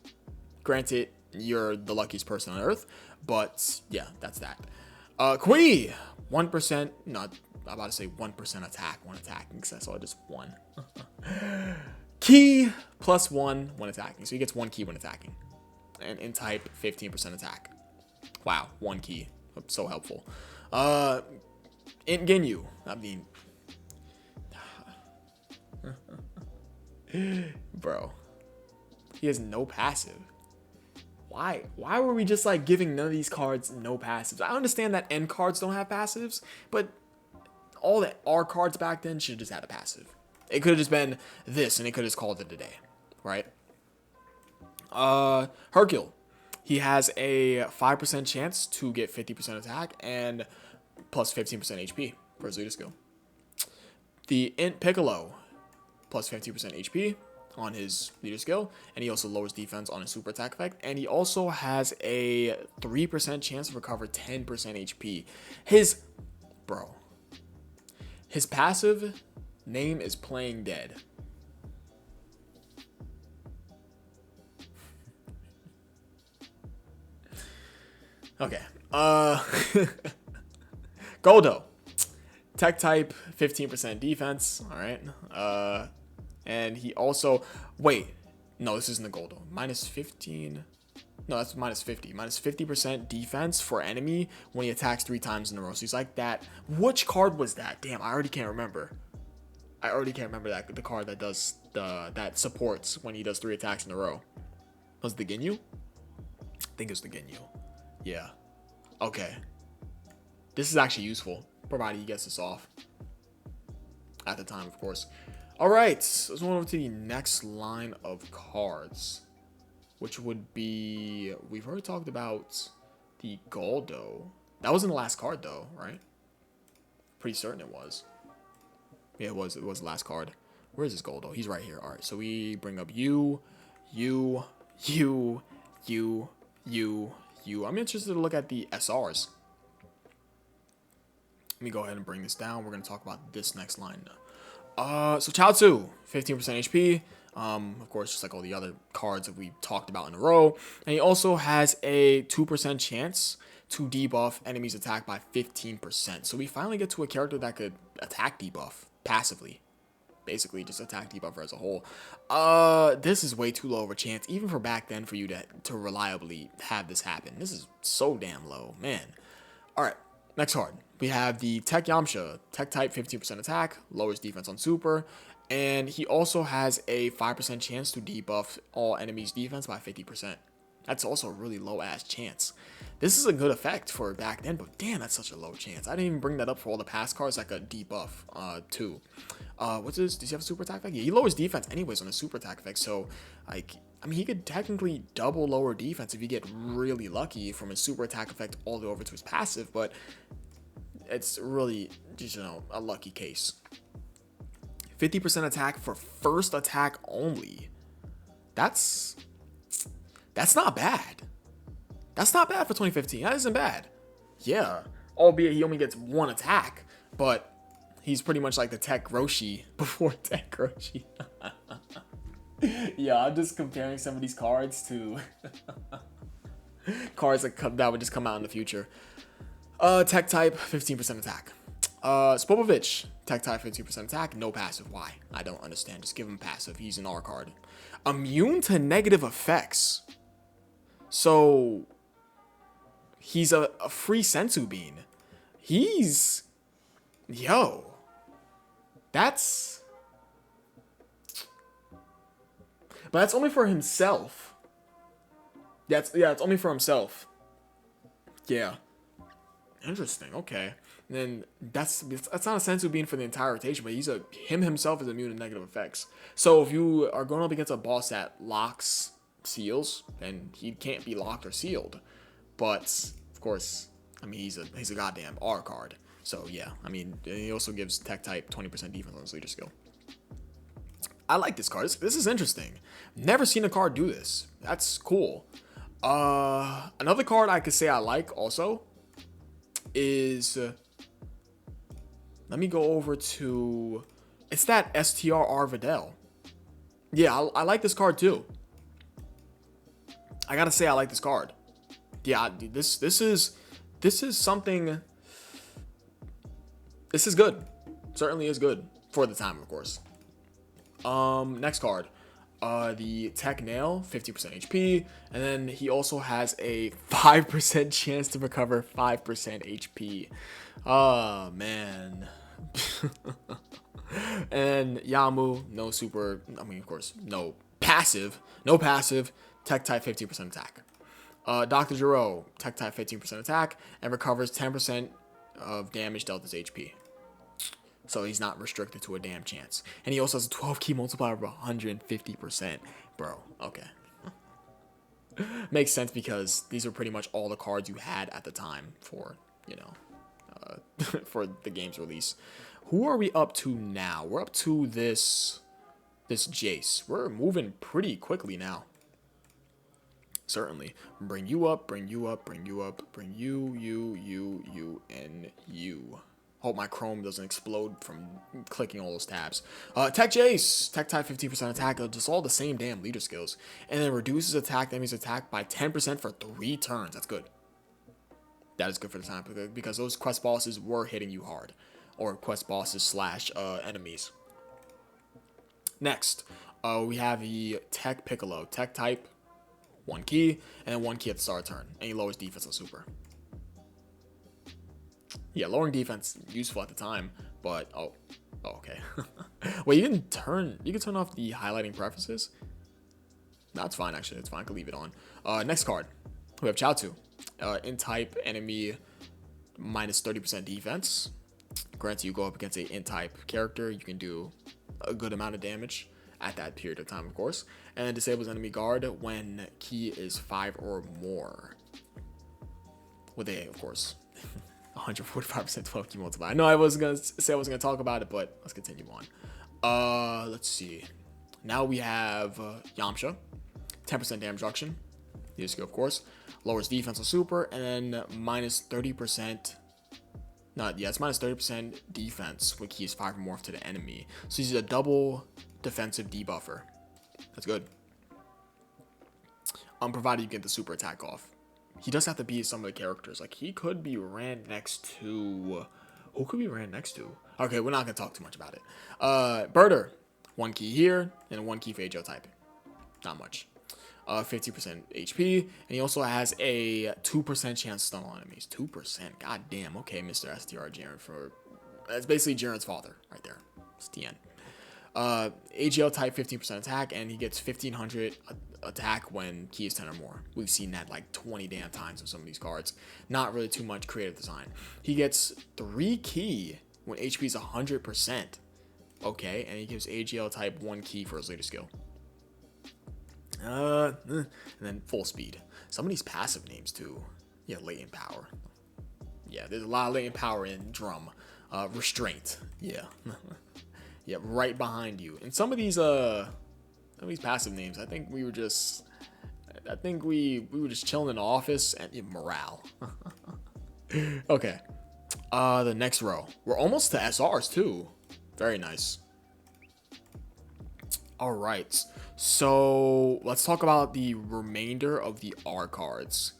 Granted, you're the luckiest person on Earth, but yeah, that's that. Kui, 1%, not, I'm about to say 1% attack, 1 attacking, so that's all just 1. Ki, plus 1 when attacking, so he gets 1 ki when attacking. And in type, 15% attack. Wow, 1 ki, so helpful. In Ginyu, I mean, bro, he has no passive. Why were we just like giving none of these cards no passives? I understand that N cards don't have passives, but all the R cards back then should have just had a passive. It could have just been this, and it could have just called it a day, right? Hercule, he has a 5% chance to get 50% attack and plus 15% HP for his leader skill. The Int Piccolo, plus 50% HP on his leader skill, and he also lowers defense on his super attack effect, and he also has a 3% chance to recover 10% HP. His passive name is Playing Dead. Okay. Goldo. Tech type, 15% defense. Alright. And he also... Wait. No, this isn't the Goldo. Minus 15... No, that's minus 50. Minus 50% defense for enemy when he attacks 3 times in a row. So he's like that. Which card was that? Damn, I already can't remember. That. The card that does... that supports when he does 3 attacks in a row. Was it the Ginyu? I think it's the Ginyu. Yeah. Okay. This is actually useful, provided he gets this off. At the time, of course. Alright, let's move over to the next line of cards. Which would be... We've already talked about the Goldo. That wasn't the last card, though, right? Pretty certain it was. Yeah, it was the last card. Where is this Goldo? He's right here. Alright, so we bring up you. I'm interested to look at the SRs. Let me go ahead and bring this down. We're going to talk about this next line now. So Chaozu, 15% HP. Of course, just like all the other cards that we talked about in a row. And he also has a 2% chance to debuff enemies' attack by 15%. So we finally get to a character that could attack debuff passively. Basically, just attack debuffer as a whole. This is way too low of a chance, even for back then, for you to reliably have this happen. This is so damn low, man. Alright, next card. We have the Tech Yamcha, Tech type, 15% attack, lowers defense on super, and he also has a 5% chance to debuff all enemies' defense by 50%. That's also a really low-ass chance. This is a good effect for back then, but damn, that's such a low chance. I didn't even bring that up for all the past cards that could debuff, too. What's this? Does he have a super attack effect? Yeah, he lowers defense anyways on a super attack effect, so, like, I mean, he could technically double lower defense if you get really lucky from his super attack effect all the way over to his passive, but it's really, just, you know, a lucky case. 50% attack for first attack only. That's not bad. That's not bad for 2015. That isn't bad. Yeah, albeit he only gets 1 attack, but he's pretty much like the Tech Roshi before Tech Roshi. Yeah, I'm just comparing some of these cards to cards that would just come out in the future. Tech type, 15% attack. Spopovich, Tech type, 15% attack, no passive. Why? I don't understand. Just give him passive. He's an R card. Immune to negative effects. So, he's a free Sensu Bean. He's... Yo. That's... But that's only for himself. Yeah, it's only for himself. Yeah. Interesting. Okay. And then that's not a sensu bean for the entire rotation, but him himself is immune to negative effects. So if you are going up against a boss that locks seals, then he can't be locked or sealed. But of course, I mean he's a goddamn R card. So yeah, I mean he also gives tech type 20% defense on his leader skill. I like this card. This is interesting. Never seen a card do this. That's cool. Another card I could say I like also is let me go over to it's that STR Videl. Yeah, I like this card too. I gotta say I like this card. Yeah, this is something. This is good. Certainly is good for the time, of course. Next card. The Tech Nail, 50% HP, and then he also has a 5% chance to recover 5% HP. Oh, man. And Yamu, no super, I mean, of course, no passive, Tech type 15% attack. Dr. Giro, Tech type 15% attack, and recovers 10% of damage dealt as HP. So he's not restricted to a damn chance. And he also has a 12 key multiplier of 150%. Bro, okay. Makes sense because these are pretty much all the cards you had at the time for, for the game's release. Who are we up to now? We're up to this Jace. We're moving pretty quickly now. Certainly. Bring you up, bring you up, bring you up, bring you, and you. Hope my Chrome doesn't explode from clicking all those tabs. Tech Jace. Tech type 15% attack. Just all the same damn leader skills. And then reduces attack enemy's attack by 10% for 3 turns. That's good. That is good for the time. Because those quest bosses were hitting you hard. Or quest bosses / enemies. Next. We have the Tech Piccolo. Tech type. 1 key. And then 1 key at the start of turn. And he lowers defense on super. Yeah, lowering defense useful at the time, but okay. Wait, you can turn off the highlighting preferences. That's fine actually. It's fine. I can leave it on. Next card, we have Chaozu. In type enemy minus 30% defense. Granted, you go up against a in type character, you can do a good amount of damage at that period of time, of course. And then disables enemy guard when key is 5 or more. With a, of course. 145% 12 key multiplier. I know I wasn't gonna talk about it, but let's continue on. Let's see. Now we have Yamcha, 10% damage reduction. Use skill, of course. Lowers defense on super, and then minus 30%. It's minus 30% defense when key is 5 or more to the enemy. So he's a double defensive debuffer. That's good. Provided you get the super attack off. He does have to be some of the characters. Like, he could be ran next to... Who could be ran next to? Okay, we're not going to talk too much about it. Birder. 1 key here, and 1 key for AGL typing. Not much. 50% HP, and he also has a 2% chance to stun on enemies. 2%. God damn. Okay, Mr. STR Jiren That's basically Jiren's father right there. It's DN. AGL type 15% attack, and he gets 1500 attack when key is 10 or more. We've seen that like 20 damn times in some of these cards. Not really too much creative design. He gets 3 key when HP is 100%. Okay, and he gives AGL type 1 key for his leader skill. And then full speed. Some of these passive names too. Yeah, latent power. Yeah, there's a lot of latent power in drum. Restraint. Yeah. Yeah, right behind you. And some of these passive names, I think we were just chilling in the office and morale. Okay. The next row. We're almost to SRs too. Very nice. All right. So let's talk about the remainder of the R cards.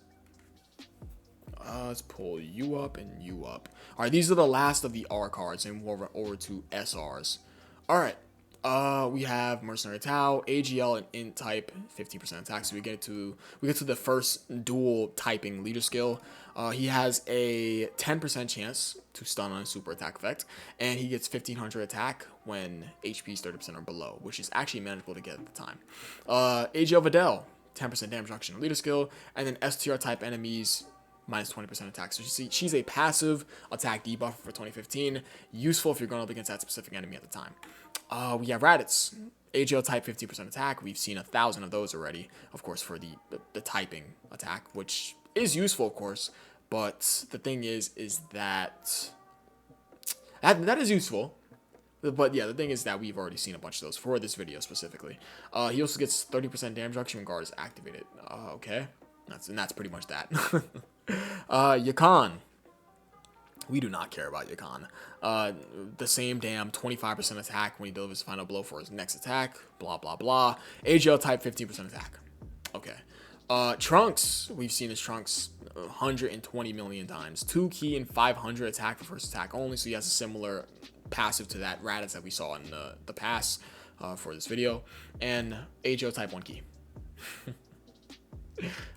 Let's pull you up and you up. All right, these are the last of the R cards, and we'll over to SRs. All right. We have Mercenary Tau, AGL, and Int type, 15% attack. So we get to the first dual typing leader skill. He has a 10% chance to stun on a super attack effect, and he gets 1500 attack when HP is 30% or below, which is actually manageable to get at the time. AGL Videl, 10% damage reduction leader skill, and then STR type enemies minus 20% attack. So she's a passive attack debuff for 2015. Useful if you're going up against that specific enemy at the time. We have Raditz. AGL type 50% attack. We've seen 1,000 of those already, of course, for the typing attack, which is useful, of course. But the thing is that is useful. But yeah, the thing is that we've already seen a bunch of those for this video specifically. He also gets 30% damage reduction when guard is activated. Okay, that's pretty much that. Yakan. We do not care about Yakan. The same damn 25% attack when he delivers the final blow for his next attack. Blah, blah, blah. AGL type 15% attack. Okay. Trunks. We've seen his Trunks 120 million times. 2 key and 500 attack for first attack only. So he has a similar passive to that Raditz that we saw in the past for this video. And AGL type 1 key.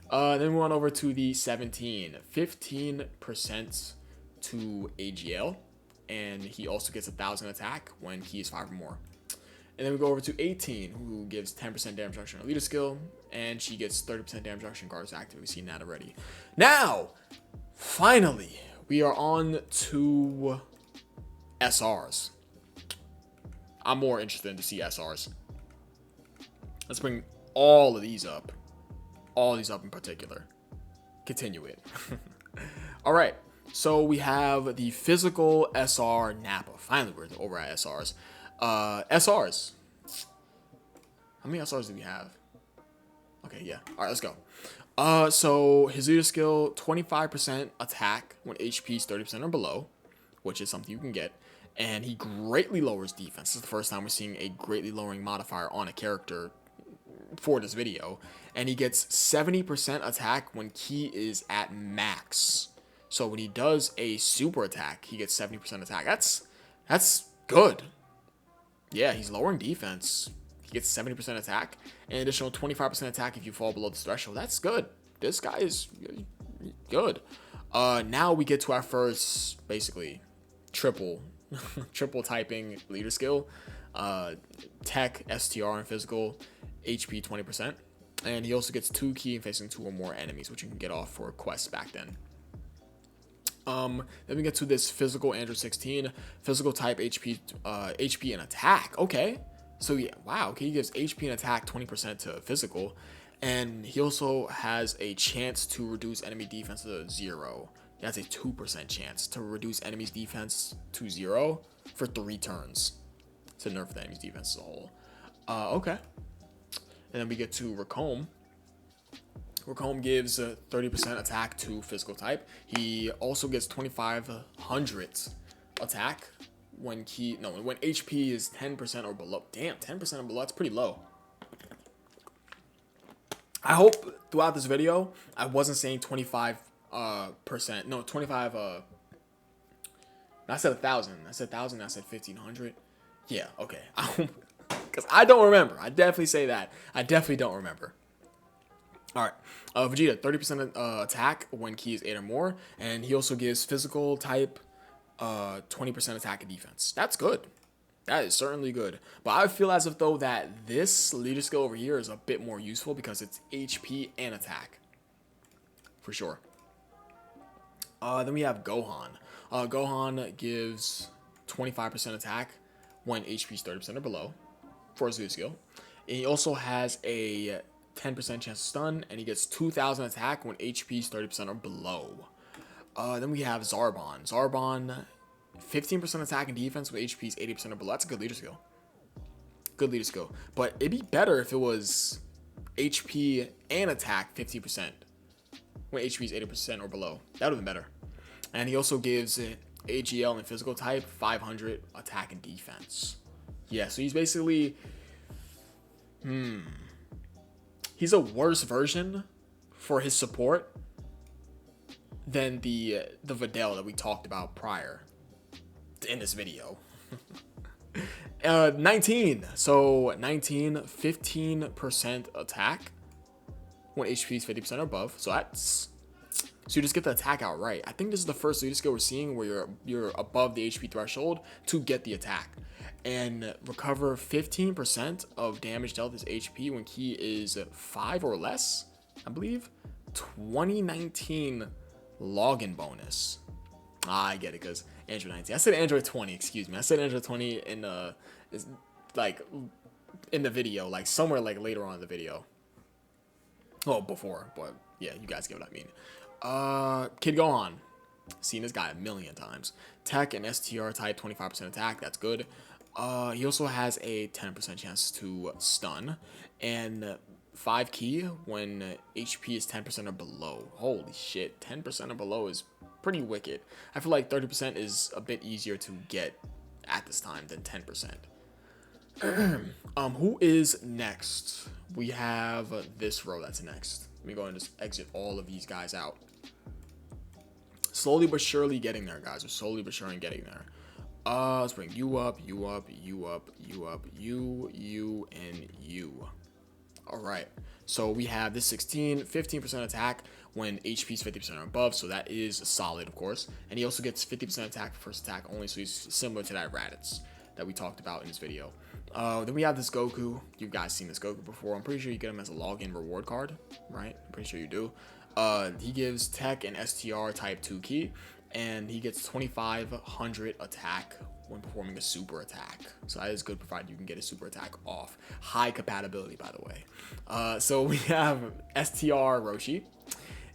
Then we went over to the 17. 15% to AGL, and he also gets 1,000 attack when he is 5 or more. And then we go over to 18, who gives 10% damage reduction on leader skill, and she gets 30% damage reduction guard is active. We've seen that already. Now, finally, we are on to SRs. I'm more interested to see SRs. Let's bring all of these up. All of these up in particular. Continue it. All right. So we have the physical SR Nappa. Finally, we're over at SRs. SRs. How many SRs do we have? Okay, yeah. All right, let's go. So his leader skill, 25% attack when HP is 30% or below, which is something you can get. And he greatly lowers defense. This is the first time we're seeing a greatly lowering modifier on a character for this video. And he gets 70% attack when ki is at max. So when he does a super attack, he gets 70% attack. That's good. Yeah, he's lowering defense. He gets 70% attack. An additional 25% attack if you fall below the threshold. That's good. This guy is good. Now we get to our first, basically, triple typing leader skill. Tech, STR, and physical, HP 20%. And he also gets 2 key and facing 2 or more enemies, which you can get off for quests back then. Then we get to this physical Andrew 16, physical type HP and attack. Okay, so yeah, wow. Okay, he gives HP and attack 20% to physical, and he also has a chance to reduce enemy defense to 0. He has a 2% chance to reduce enemy's defense to 0 for 3 turns to nerf the enemy's defense as a whole. Okay, and then we get to Racombe. Racombe gives 30% attack to physical type. He also gets 2,500 attack when HP is 10% or below. Damn, 10% or below. That's pretty low. I hope throughout this video I wasn't saying 25%. No, 25. I said 1,000. I said 1,000. I said 1,500. Yeah. Okay. Because I don't remember. I definitely say that. I definitely don't remember. All right, Vegeta, 30% attack when ki is 8 or more, and he also gives physical type 20% attack and defense. That's good. That is certainly good. But I feel as if, though, that this leader skill over here is a bit more useful because it's HP and attack. For sure. Then we have Gohan. Gohan gives 25% attack when HP is 30% or below for his leader skill. And he also has a 10% chance to stun, and he gets 2,000 attack when HP is 30% or below. Then we have Zarbon. Zarbon, 15% attack and defense when HP is 80% or below. That's a good leader skill. Good leader skill. But it'd be better if it was HP and attack 50% when HP is 80% or below. That would have been better. And he also gives AGL and physical type 500 attack and defense. Yeah, so he's basically... He's a worse version for his support than the Videl that we talked about prior in this video. 19. So 19, 15% attack when HP is 50% or above. So you just get the attack outright. I think this is the first leader skill we're seeing where you're above the HP threshold to get the attack. And recover 15% of damage dealt as HP when ki is 5 or less, I believe. 2019 login bonus. I get it, because Android 19. I said Android 20, excuse me. I said Android 20 in is like in the video, like somewhere like later on in the video. Well, before, but yeah, you guys get what I mean. Kid Gohan. Seen this guy a million times. Tech and STR type, 25% attack, that's good. He also has a 10% chance to stun, and 5 key when HP is 10% or below. Holy shit, 10% or below is pretty wicked. I feel like 30% is a bit easier to get at this time than 10%. Who is next? We have this row that's next. Let me go and just exit all of these guys out. Slowly but surely getting there, guys. We're slowly but surely getting there. Let's bring you up, you up, you up, you up, you, and you. Alright. So we have this 15% attack when HP is 50% or above, so that is solid, of course. And he also gets 50% attack for first attack only, so he's similar to that Raditz that we talked about in this video. Then we have this Goku. You guys seen this Goku before. I'm pretty sure you get him as a login reward card, right? I'm pretty sure you do. He gives Tech and STR type 2 key, and he gets 2500 attack when performing a super attack. So that is good, provided you can get a super attack off. High compatibility, by the way. So we have STR Roshi.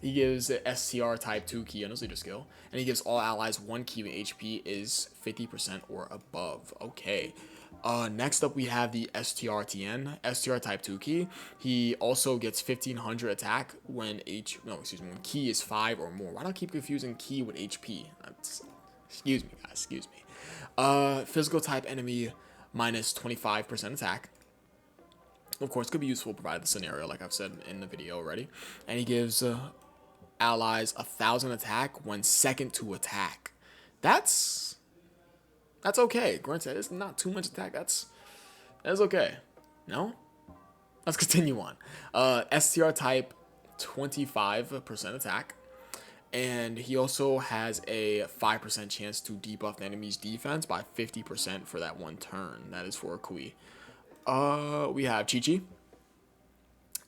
He gives STR type 2 key on his leader skill, and he gives all allies 1 key when HP is 50% or above. Okay. Next up we have the STRTN, STR type 2 key. He also gets 1500 attack when when key is 5 or more. Why do I keep confusing key with HP? Excuse me, guys, excuse me. Physical type enemy minus 25% attack. Of course, could be useful provided the scenario, like I've said in the video already. And he gives allies 1000 attack when second to attack. That's okay. Granted, it's not too much attack. That's okay. No? Let's continue on. STR type 25% attack. And he also has a 5% chance to debuff the enemy's defense by 50% for that one turn. That is for Kui. We have Chi-Chi.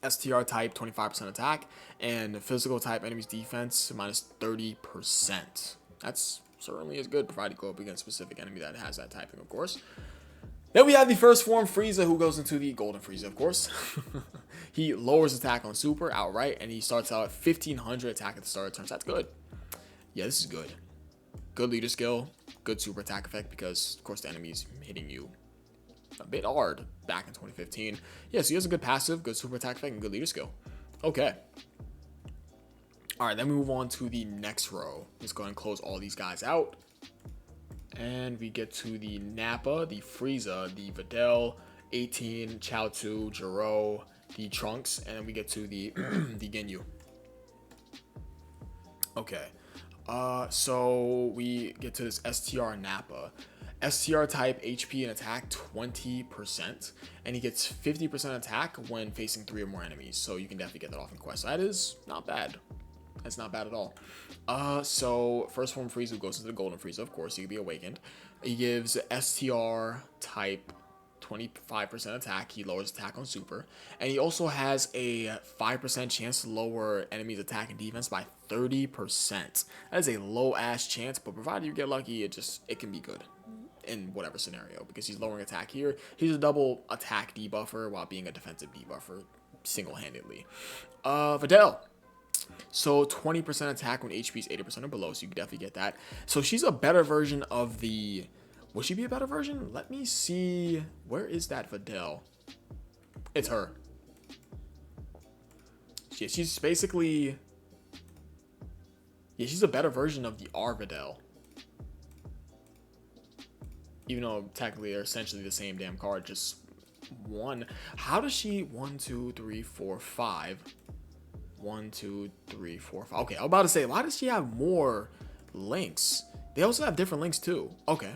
STR type 25% attack. And physical type enemy's defense minus 30%. That's certainly is good, provided you go up against a specific enemy that has that typing, of course. Then we have the first form Frieza, who goes into the Golden Frieza, of course. He lowers attack on super outright, and he starts out at 1500 attack at the start of turns. That's good. Yeah, this is good. Good leader skill, good super attack effect, because, of course, the enemy's hitting you a bit hard back in 2015. Yeah, so he has a good passive, good super attack effect, and good leader skill. Okay. Alright, then we move on to the next row. Let's go ahead and close all these guys out. And we get to the Nappa, the Frieza, the Videl, 18, Chaozu, Jiro, the Trunks, and then we get to the the Ginyu. Okay. So we get to this STR Nappa. STR type HP and attack 20%, and he gets 50% attack when facing 3 or more enemies. So you can definitely get that off in quest. That is not bad. That's not bad at all. So first form Frieza goes into the Golden Frieza, of course. He can be awakened. He gives STR type 25% attack. He lowers attack on super. And he also has a 5% chance to lower enemies' attack and defense by 30%. That is a low ass chance, but provided you get lucky, it can be good in whatever scenario, because he's lowering attack here. He's a double attack debuffer while being a defensive debuffer single-handedly. Videl. So 20% attack when HP is 80% or below, so you can definitely get that. So she's a better version of the... Will she be a better version? Let me see. Where is that Videl? It's her. Yeah, she's basically... Yeah, she's a better version of the R-Videl. Even though technically they're essentially the same damn card, just one. How does she... 1, 2, 3, 4, 5... 1, 2, 3, 4, 5. Okay, I was about to say, why does she have more links? They also have different links too. Okay,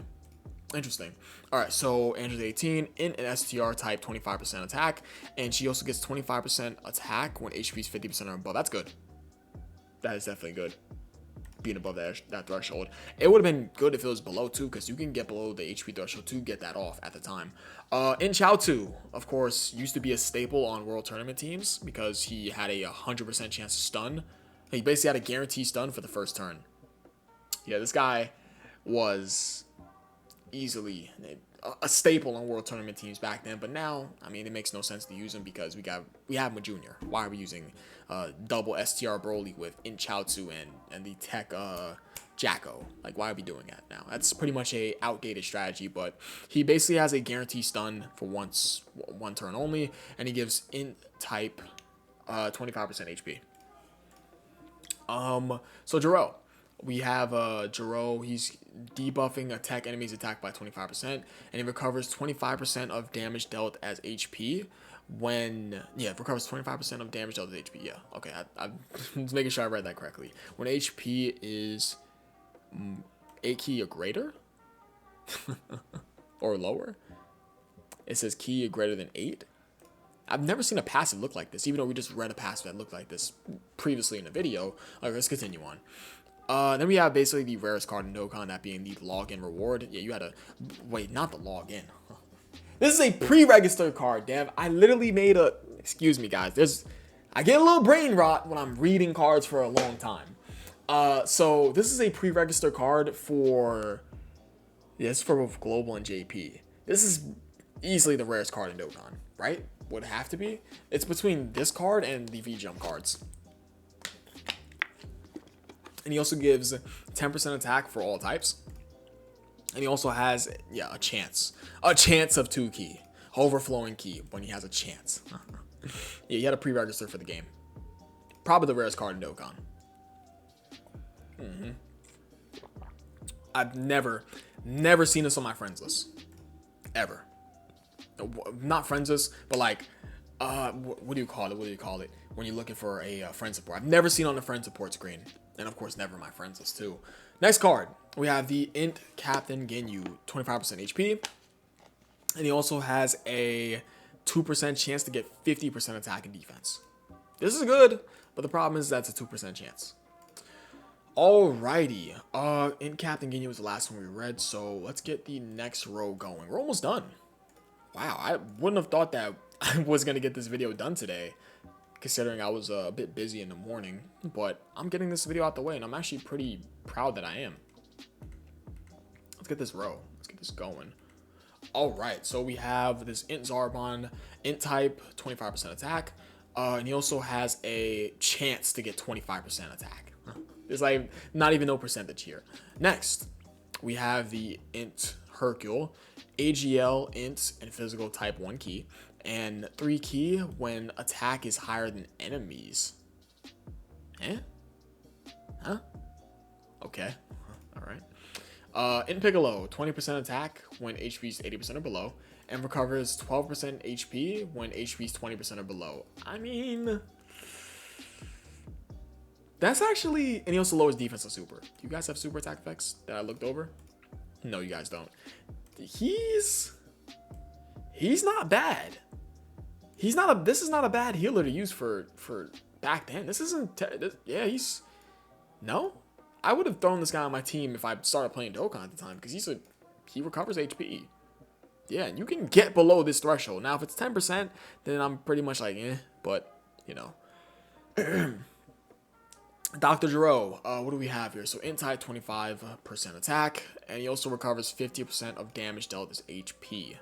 interesting. All right, so Andrew's 18 in an STR type, 25% attack, and she also gets 25% attack when HP is 50% or above. That's good. That is definitely good. Being above that threshold. It would have been good if it was below too, because you can get below the HP threshold to get that off at the time. In Chaozu, of course, used to be a staple on World Tournament teams because he had a 100% chance to stun He basically had a guaranteed stun for the first turn. Yeah, this guy was easily a staple on World Tournament teams back then, but now, I mean, it makes no sense to use him because we have him a junior. Why are we using double STR Broly with In Chaozu and the Tech Jacko? Like, why are we doing that now? That's pretty much a outdated strategy, but he basically has a guaranteed stun for one turn only, and he gives Int type 25% HP. So Jiro. We have Jiro, he's debuffing attack enemies attack by 25%, and he recovers 25% of damage dealt as HP when, yeah, it recovers 25% of damage dealt as HP, yeah, okay, I'm just making sure I read that correctly. When HP is 8 key or greater, or lower, it says key greater than 8. I've never seen a passive look like this, even though we just read a passive that looked like this previously in the video. Okay, let's continue on. Then we have basically the rarest card in Dokkan, that being the login reward. Yeah, you had to wait, not the login. This is a pre-registered card, damn. I literally made a, excuse me guys, I get a little brain rot when I'm reading cards for a long time. So this is a pre-registered card for, yeah, it's for both Global and JP. This is easily the rarest card in Dokkan, right? Would have to be. It's between this card and the V-Jump cards. And he also gives 10% attack for all types. And he also has, yeah, a chance of 2 key, overflowing key when he has a chance. Yeah, he had a pre-register for the game. Probably the rarest card in Dokkan. I've never seen this on my friends list, ever. Not friends list, but like, what do you call it? When you're looking for a friend support. I've never seen on the friend support screen. And of course, never my friends list too. Next card, we have the Int Captain Ginyu, 25% HP. And he also has a 2% chance to get 50% attack and defense. This is good, but the problem is that's a 2% chance. Alrighty, Int Captain Ginyu was the last one we read, so let's get the next row going. We're almost done. Wow, I wouldn't have thought that I was going to get this video done today, considering I was a bit busy in the morning, but I'm getting this video out the way, and I'm actually pretty proud that I am. Let's get this row. Let's get this going. All right, so we have this Int Zarbon, Int type, 25% attack, and he also has a chance to get 25% attack. There's like not even no percentage here. Next, we have the Int Hercule, AGL, Int, and physical type 1 key. And 3 key when attack is higher than enemies. Eh? Huh? Okay. Alright. Int Piccolo, 20% attack when HP is 80% or below. And recovers 12% HP when HP is 20% or below. I mean, that's actually... And he also lowers defense on super. Do you guys have super attack effects that I looked over? No, you guys don't. He's not bad. This is not a bad healer to use for back then. This isn't, yeah, no? I would have thrown this guy on my team if I started playing Dokkan at the time, because he recovers HP. Yeah, and you can get below this threshold. Now, if it's 10%, then I'm pretty much like, but, you know. Dr. Jiro, what do we have here? So, Int type, 25% attack, and he also recovers 50% of damage dealt as HP.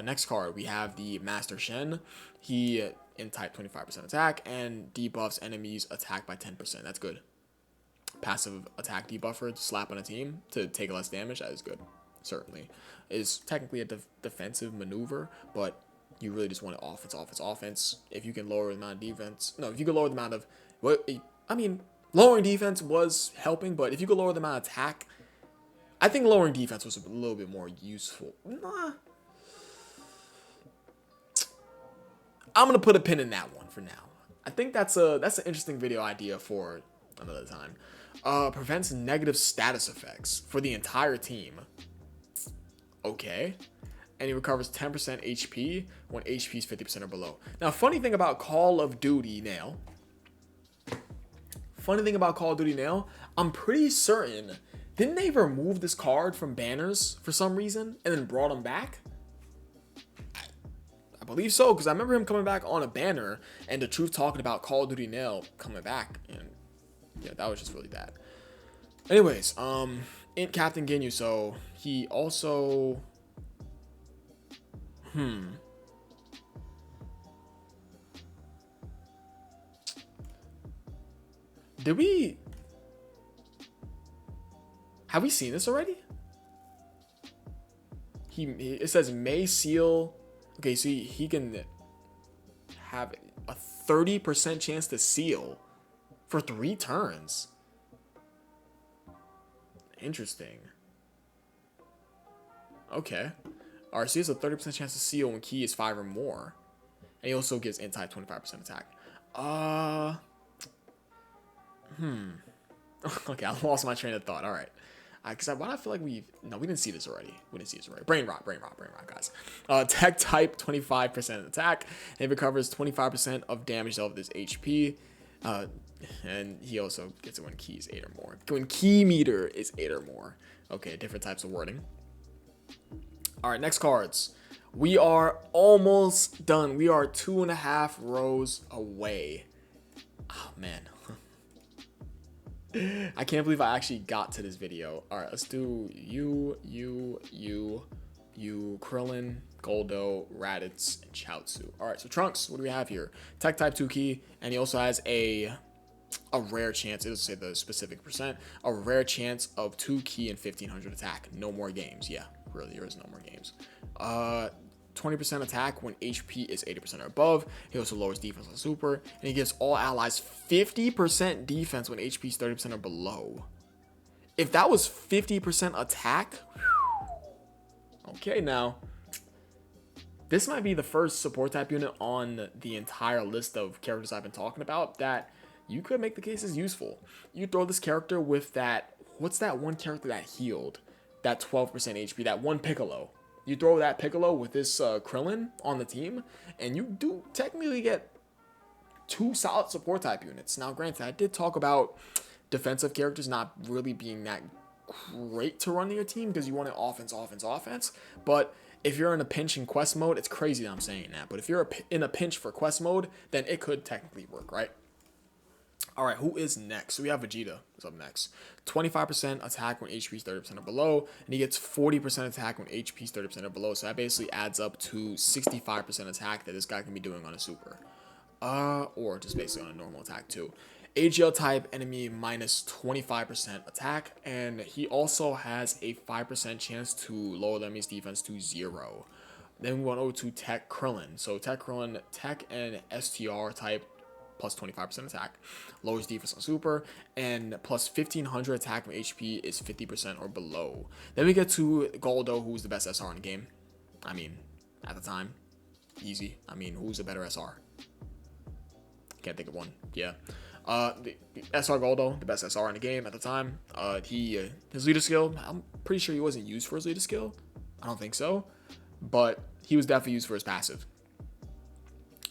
Next card, we have the Master Shen. He Int type 25% attack and debuffs enemies attack by 10%. That's good. Passive attack debuffer to slap on a team to take less damage. That is good. Certainly. Is technically a defensive maneuver, but you really just want it offense. If you can lower the amount of defense. No, if you can lower the amount of... Well, I mean, lowering defense was helping, but if you could lower the amount of attack... I think lowering defense was a little bit more useful. Nah. I'm going to put a pin in that one for now. I think that's an interesting video idea for another time. Prevents negative status effects for the entire team. Okay. And he recovers 10% HP when HP is 50% or below. Now, funny thing about Call of Duty Nail. I'm pretty certain, didn't they remove this card from banners for some reason and then brought them back? believe so, because I remember him coming back on a banner and the truth talking about Call of Duty Nail coming back, and yeah, that was just really bad. Anyways, in Captain Ginyu, so he also, have we seen this already? It says may seal. Okay, so he can have a 30% chance to seal for 3 turns. Interesting. Okay. Alright, so he has a 30% chance to seal when key is 5 or more. And he also gives N-type 25% attack. Okay, I lost my train of thought. Alright. Because why do I feel like we didn't see this already. Brain rot, guys. Tech type, 25% attack. And it recovers 25% of damage dealt with his HP. And he also gets it when key is 8 or more. When key meter is 8 or more. Okay, different types of wording. Alright, next cards. We are almost done. We are 2.5 rows away. Oh, man. I can't believe I actually got to this video. Alright, let's do you, Krillin, Goldo, Raditz, and Chaozu. Alright, so Trunks, what do we have here? Tech type 2 key, and he also has a rare chance, it doesn't say the specific percent, a rare chance of 2 key and 1500 attack. No more games. Yeah, really, there is no more games. 20% attack when HP is 80% or above. He also lowers defense on super, and he gives all allies 50% defense when HP is 30% or below. If that was 50% attack, okay, now this might be the first support type unit on the entire list of characters I've been talking about that you could make the case is useful. You throw this character with that, what's that one character that healed that 12% HP, that one Piccolo. You throw that Piccolo with this Krillin on the team, and you do technically get 2 solid support type units. Now, granted, I did talk about defensive characters not really being that great to run in your team because you want an offense. But if you're in a pinch in quest mode, it's crazy that I'm saying that. But if you're in a pinch for quest mode, then it could technically work, right? All right, who is next? So we have Vegeta is up next. 25% attack when HP is 30% or below, and he gets 40% attack when HP is 30% or below. So that basically adds up to 65% attack that this guy can be doing on a super. Or just basically on a normal attack too. AGL type enemy minus 25% attack, and he also has a 5% chance to lower the enemy's defense to 0. Then we went over to Tech Krillin. So Tech Krillin, Tech and STR type, plus 25% attack, lowers defense on super, and plus 1500 attack when HP is 50% or below. Then we get to Goldo, who's the best SR in the game. I mean, at the time, easy. I mean, who's a better SR? Can't think of one. Yeah. The SR Goldo, the best SR in the game at the time. His leader skill, I'm pretty sure he wasn't used for his leader skill. I don't think so. But he was definitely used for his passive.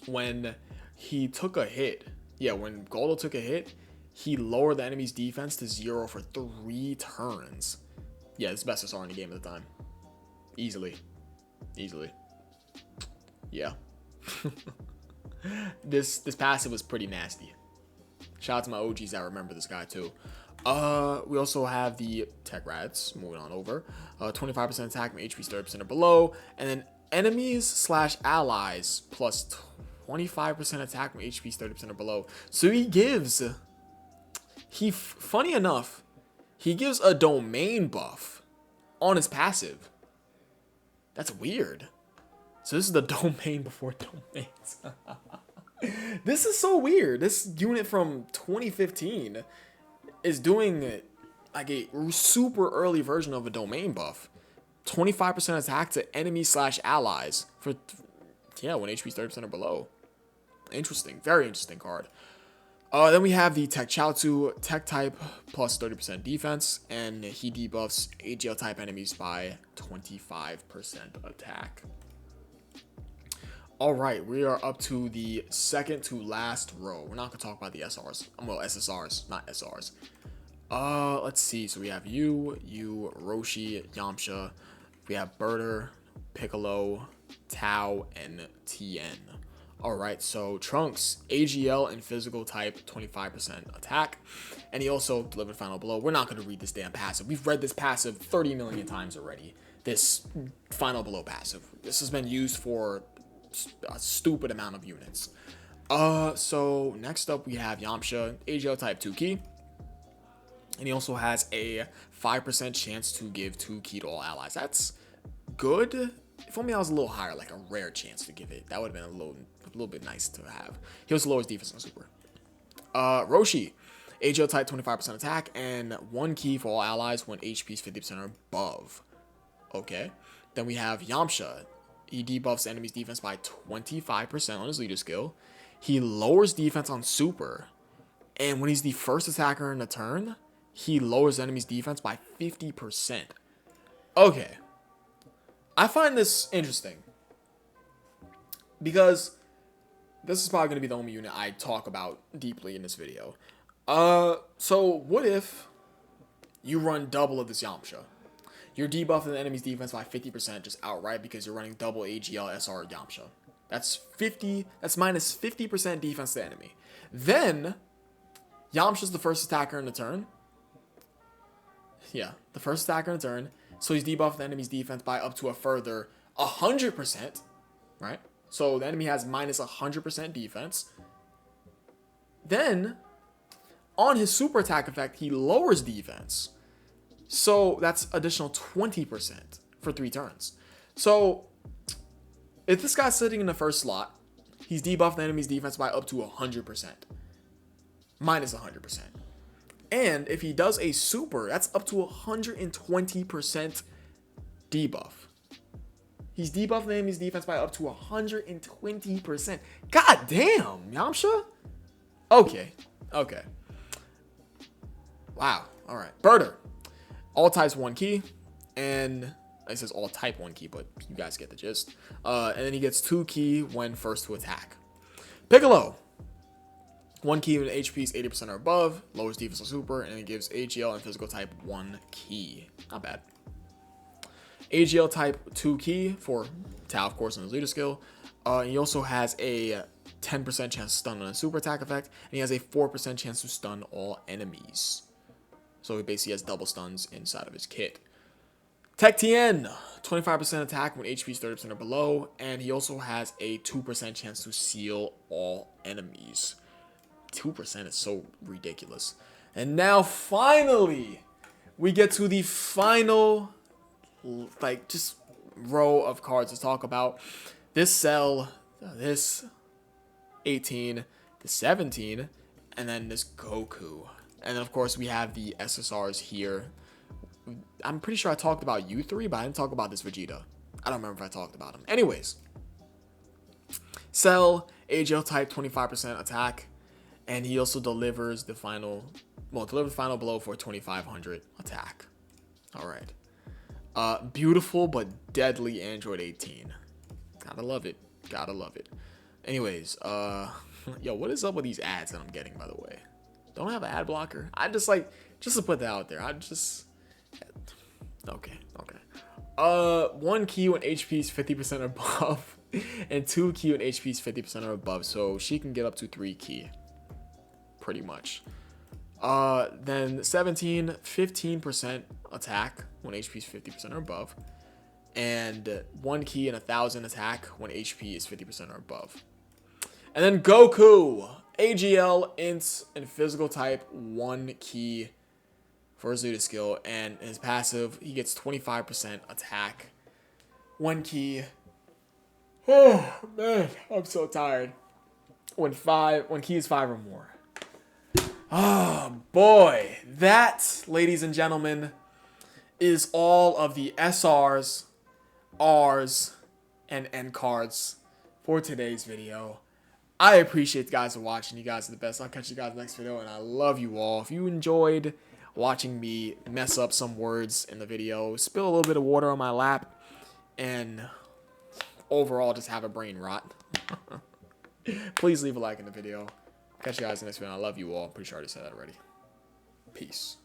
When he took a hit, when Goldo took a hit, he lowered the enemy's defense to 0 for 3 turns. Yeah, it's the best SR in the game at the time. Easily. Yeah. This passive was pretty nasty. Shout out to my OGs that remember this guy too. We also have the Tech Rats, moving on over. 25% attack when HP is 30% or below. And then enemies / allies plus 25% attack when HP is 30% or below. So funny enough, he gives a domain buff on his passive. That's weird. So this is the domain before domains. This is so weird. This unit from 2015 is doing like a super early version of a domain buff. 25% attack to enemies / allies for, when HP is 30% or below. Interesting. Very interesting card. Then we have the Tech Chaozu, Tech type plus 30% defense, and he debuffs AGL type enemies by 25% attack. Alright, we are up to the second to last row. We're not going to talk about the SRs. Well, SSRs, not SRs. Let's see. So we have you, Roshi, Yamcha. We have Birder, Piccolo, Tau, and TN. Alright, so Trunks, AGL and physical type, 25% attack. And he also delivered final blow. We're not going to read this damn passive. We've read this passive 30 million times already. This final blow passive. This has been used for a stupid amount of units. So next up we have Yamcha, AGL type 2 key. And he also has a 5% chance to give 2 key to all allies. That's good. If only I was a little higher, like a rare chance to give it. That would have been a little bit nice to have. He also lowers defense on super. Roshi, AGL type 25% attack and 1 key for all allies when HP is 50% or above. Okay. Then we have Yamcha. He debuffs the enemy's defense by 25% on his leader skill. He lowers defense on super. And when he's the first attacker in the turn, he lowers the enemy's defense by 50%. Okay. I find this interesting. Because this is probably going to be the only unit I talk about deeply in this video. So what if you run double of this Yamcha? You're debuffing the enemy's defense by 50% just outright because you're running double AGL SR Yamcha. That's minus 50% defense to the enemy. Then Yamcha's the first attacker in the turn. Yeah, the first attacker in the turn. So he's debuffing the enemy's defense by up to a further 100%, right? So the enemy has minus 100% defense. Then, on his super attack effect, he lowers defense. So that's additional 20% for 3 turns. So, if this guy's sitting in the first slot, he's debuffing the enemy's defense by up to 100%. Minus 100%. And if he does a super, that's up to 120% debuff. He's debuffing the enemy's defense by up to 120%. God damn, Yamcha? Okay. Wow. Alright. Birder. All types 1 key. And it says all type 1 key, but you guys get the gist. And then he gets 2 key when first to attack. Piccolo. 1 key when HP is 80% or above. Lowers defense on super. And it gives AGL and physical type 1 key. Not bad. AGL type 2 key for Tau, of course, on his leader skill. He also has a 10% chance to stun on a super attack effect. And he has a 4% chance to stun all enemies. So he basically has double stuns inside of his kit. Tech TN, 25% attack when HP is 30% or below. And he also has a 2% chance to seal all enemies. 2% is so ridiculous. And now finally, we get to the final just row of cards to talk about. This Cell, this 18, the 17, and then this Goku. And then of course we have the SSRs here. I'm pretty sure I talked about U3, but I didn't talk about this Vegeta. I don't remember if I talked about him. Anyways, Cell, AGL type 25% attack, and he also delivers the final blow for 2500 attack. All right. Beautiful but deadly Android 18. Gotta love it. Anyways, yo, what is up with these ads that I'm getting, by the way? Don't I have an ad blocker? I just to put that out there. Okay. 1 key when HP is 50% or above, and 2 key when HP is 50% or above. So she can get up to 3 key, pretty much. Then 17, 15% attack when HP is 50% or above, and 1 key and 1000 attack when HP is 50% or above. And then Goku, AGL, Int, and physical type 1 key for his leader skill, and his passive, he gets 25% attack, 1 key. Oh man, I'm so tired. When key is 5 or more. Oh boy, that, ladies and gentlemen, is all of the SRs, Rs, and N cards for today's video. I appreciate you guys for watching. You guys are the best. I'll catch you guys next video, and I love you all. If you enjoyed watching me mess up some words in the video, spill a little bit of water on my lap, and overall just have a brain rot, please leave a like in the video. Catch you guys in the next video. I love you all. Pretty sure I already said that already. Peace.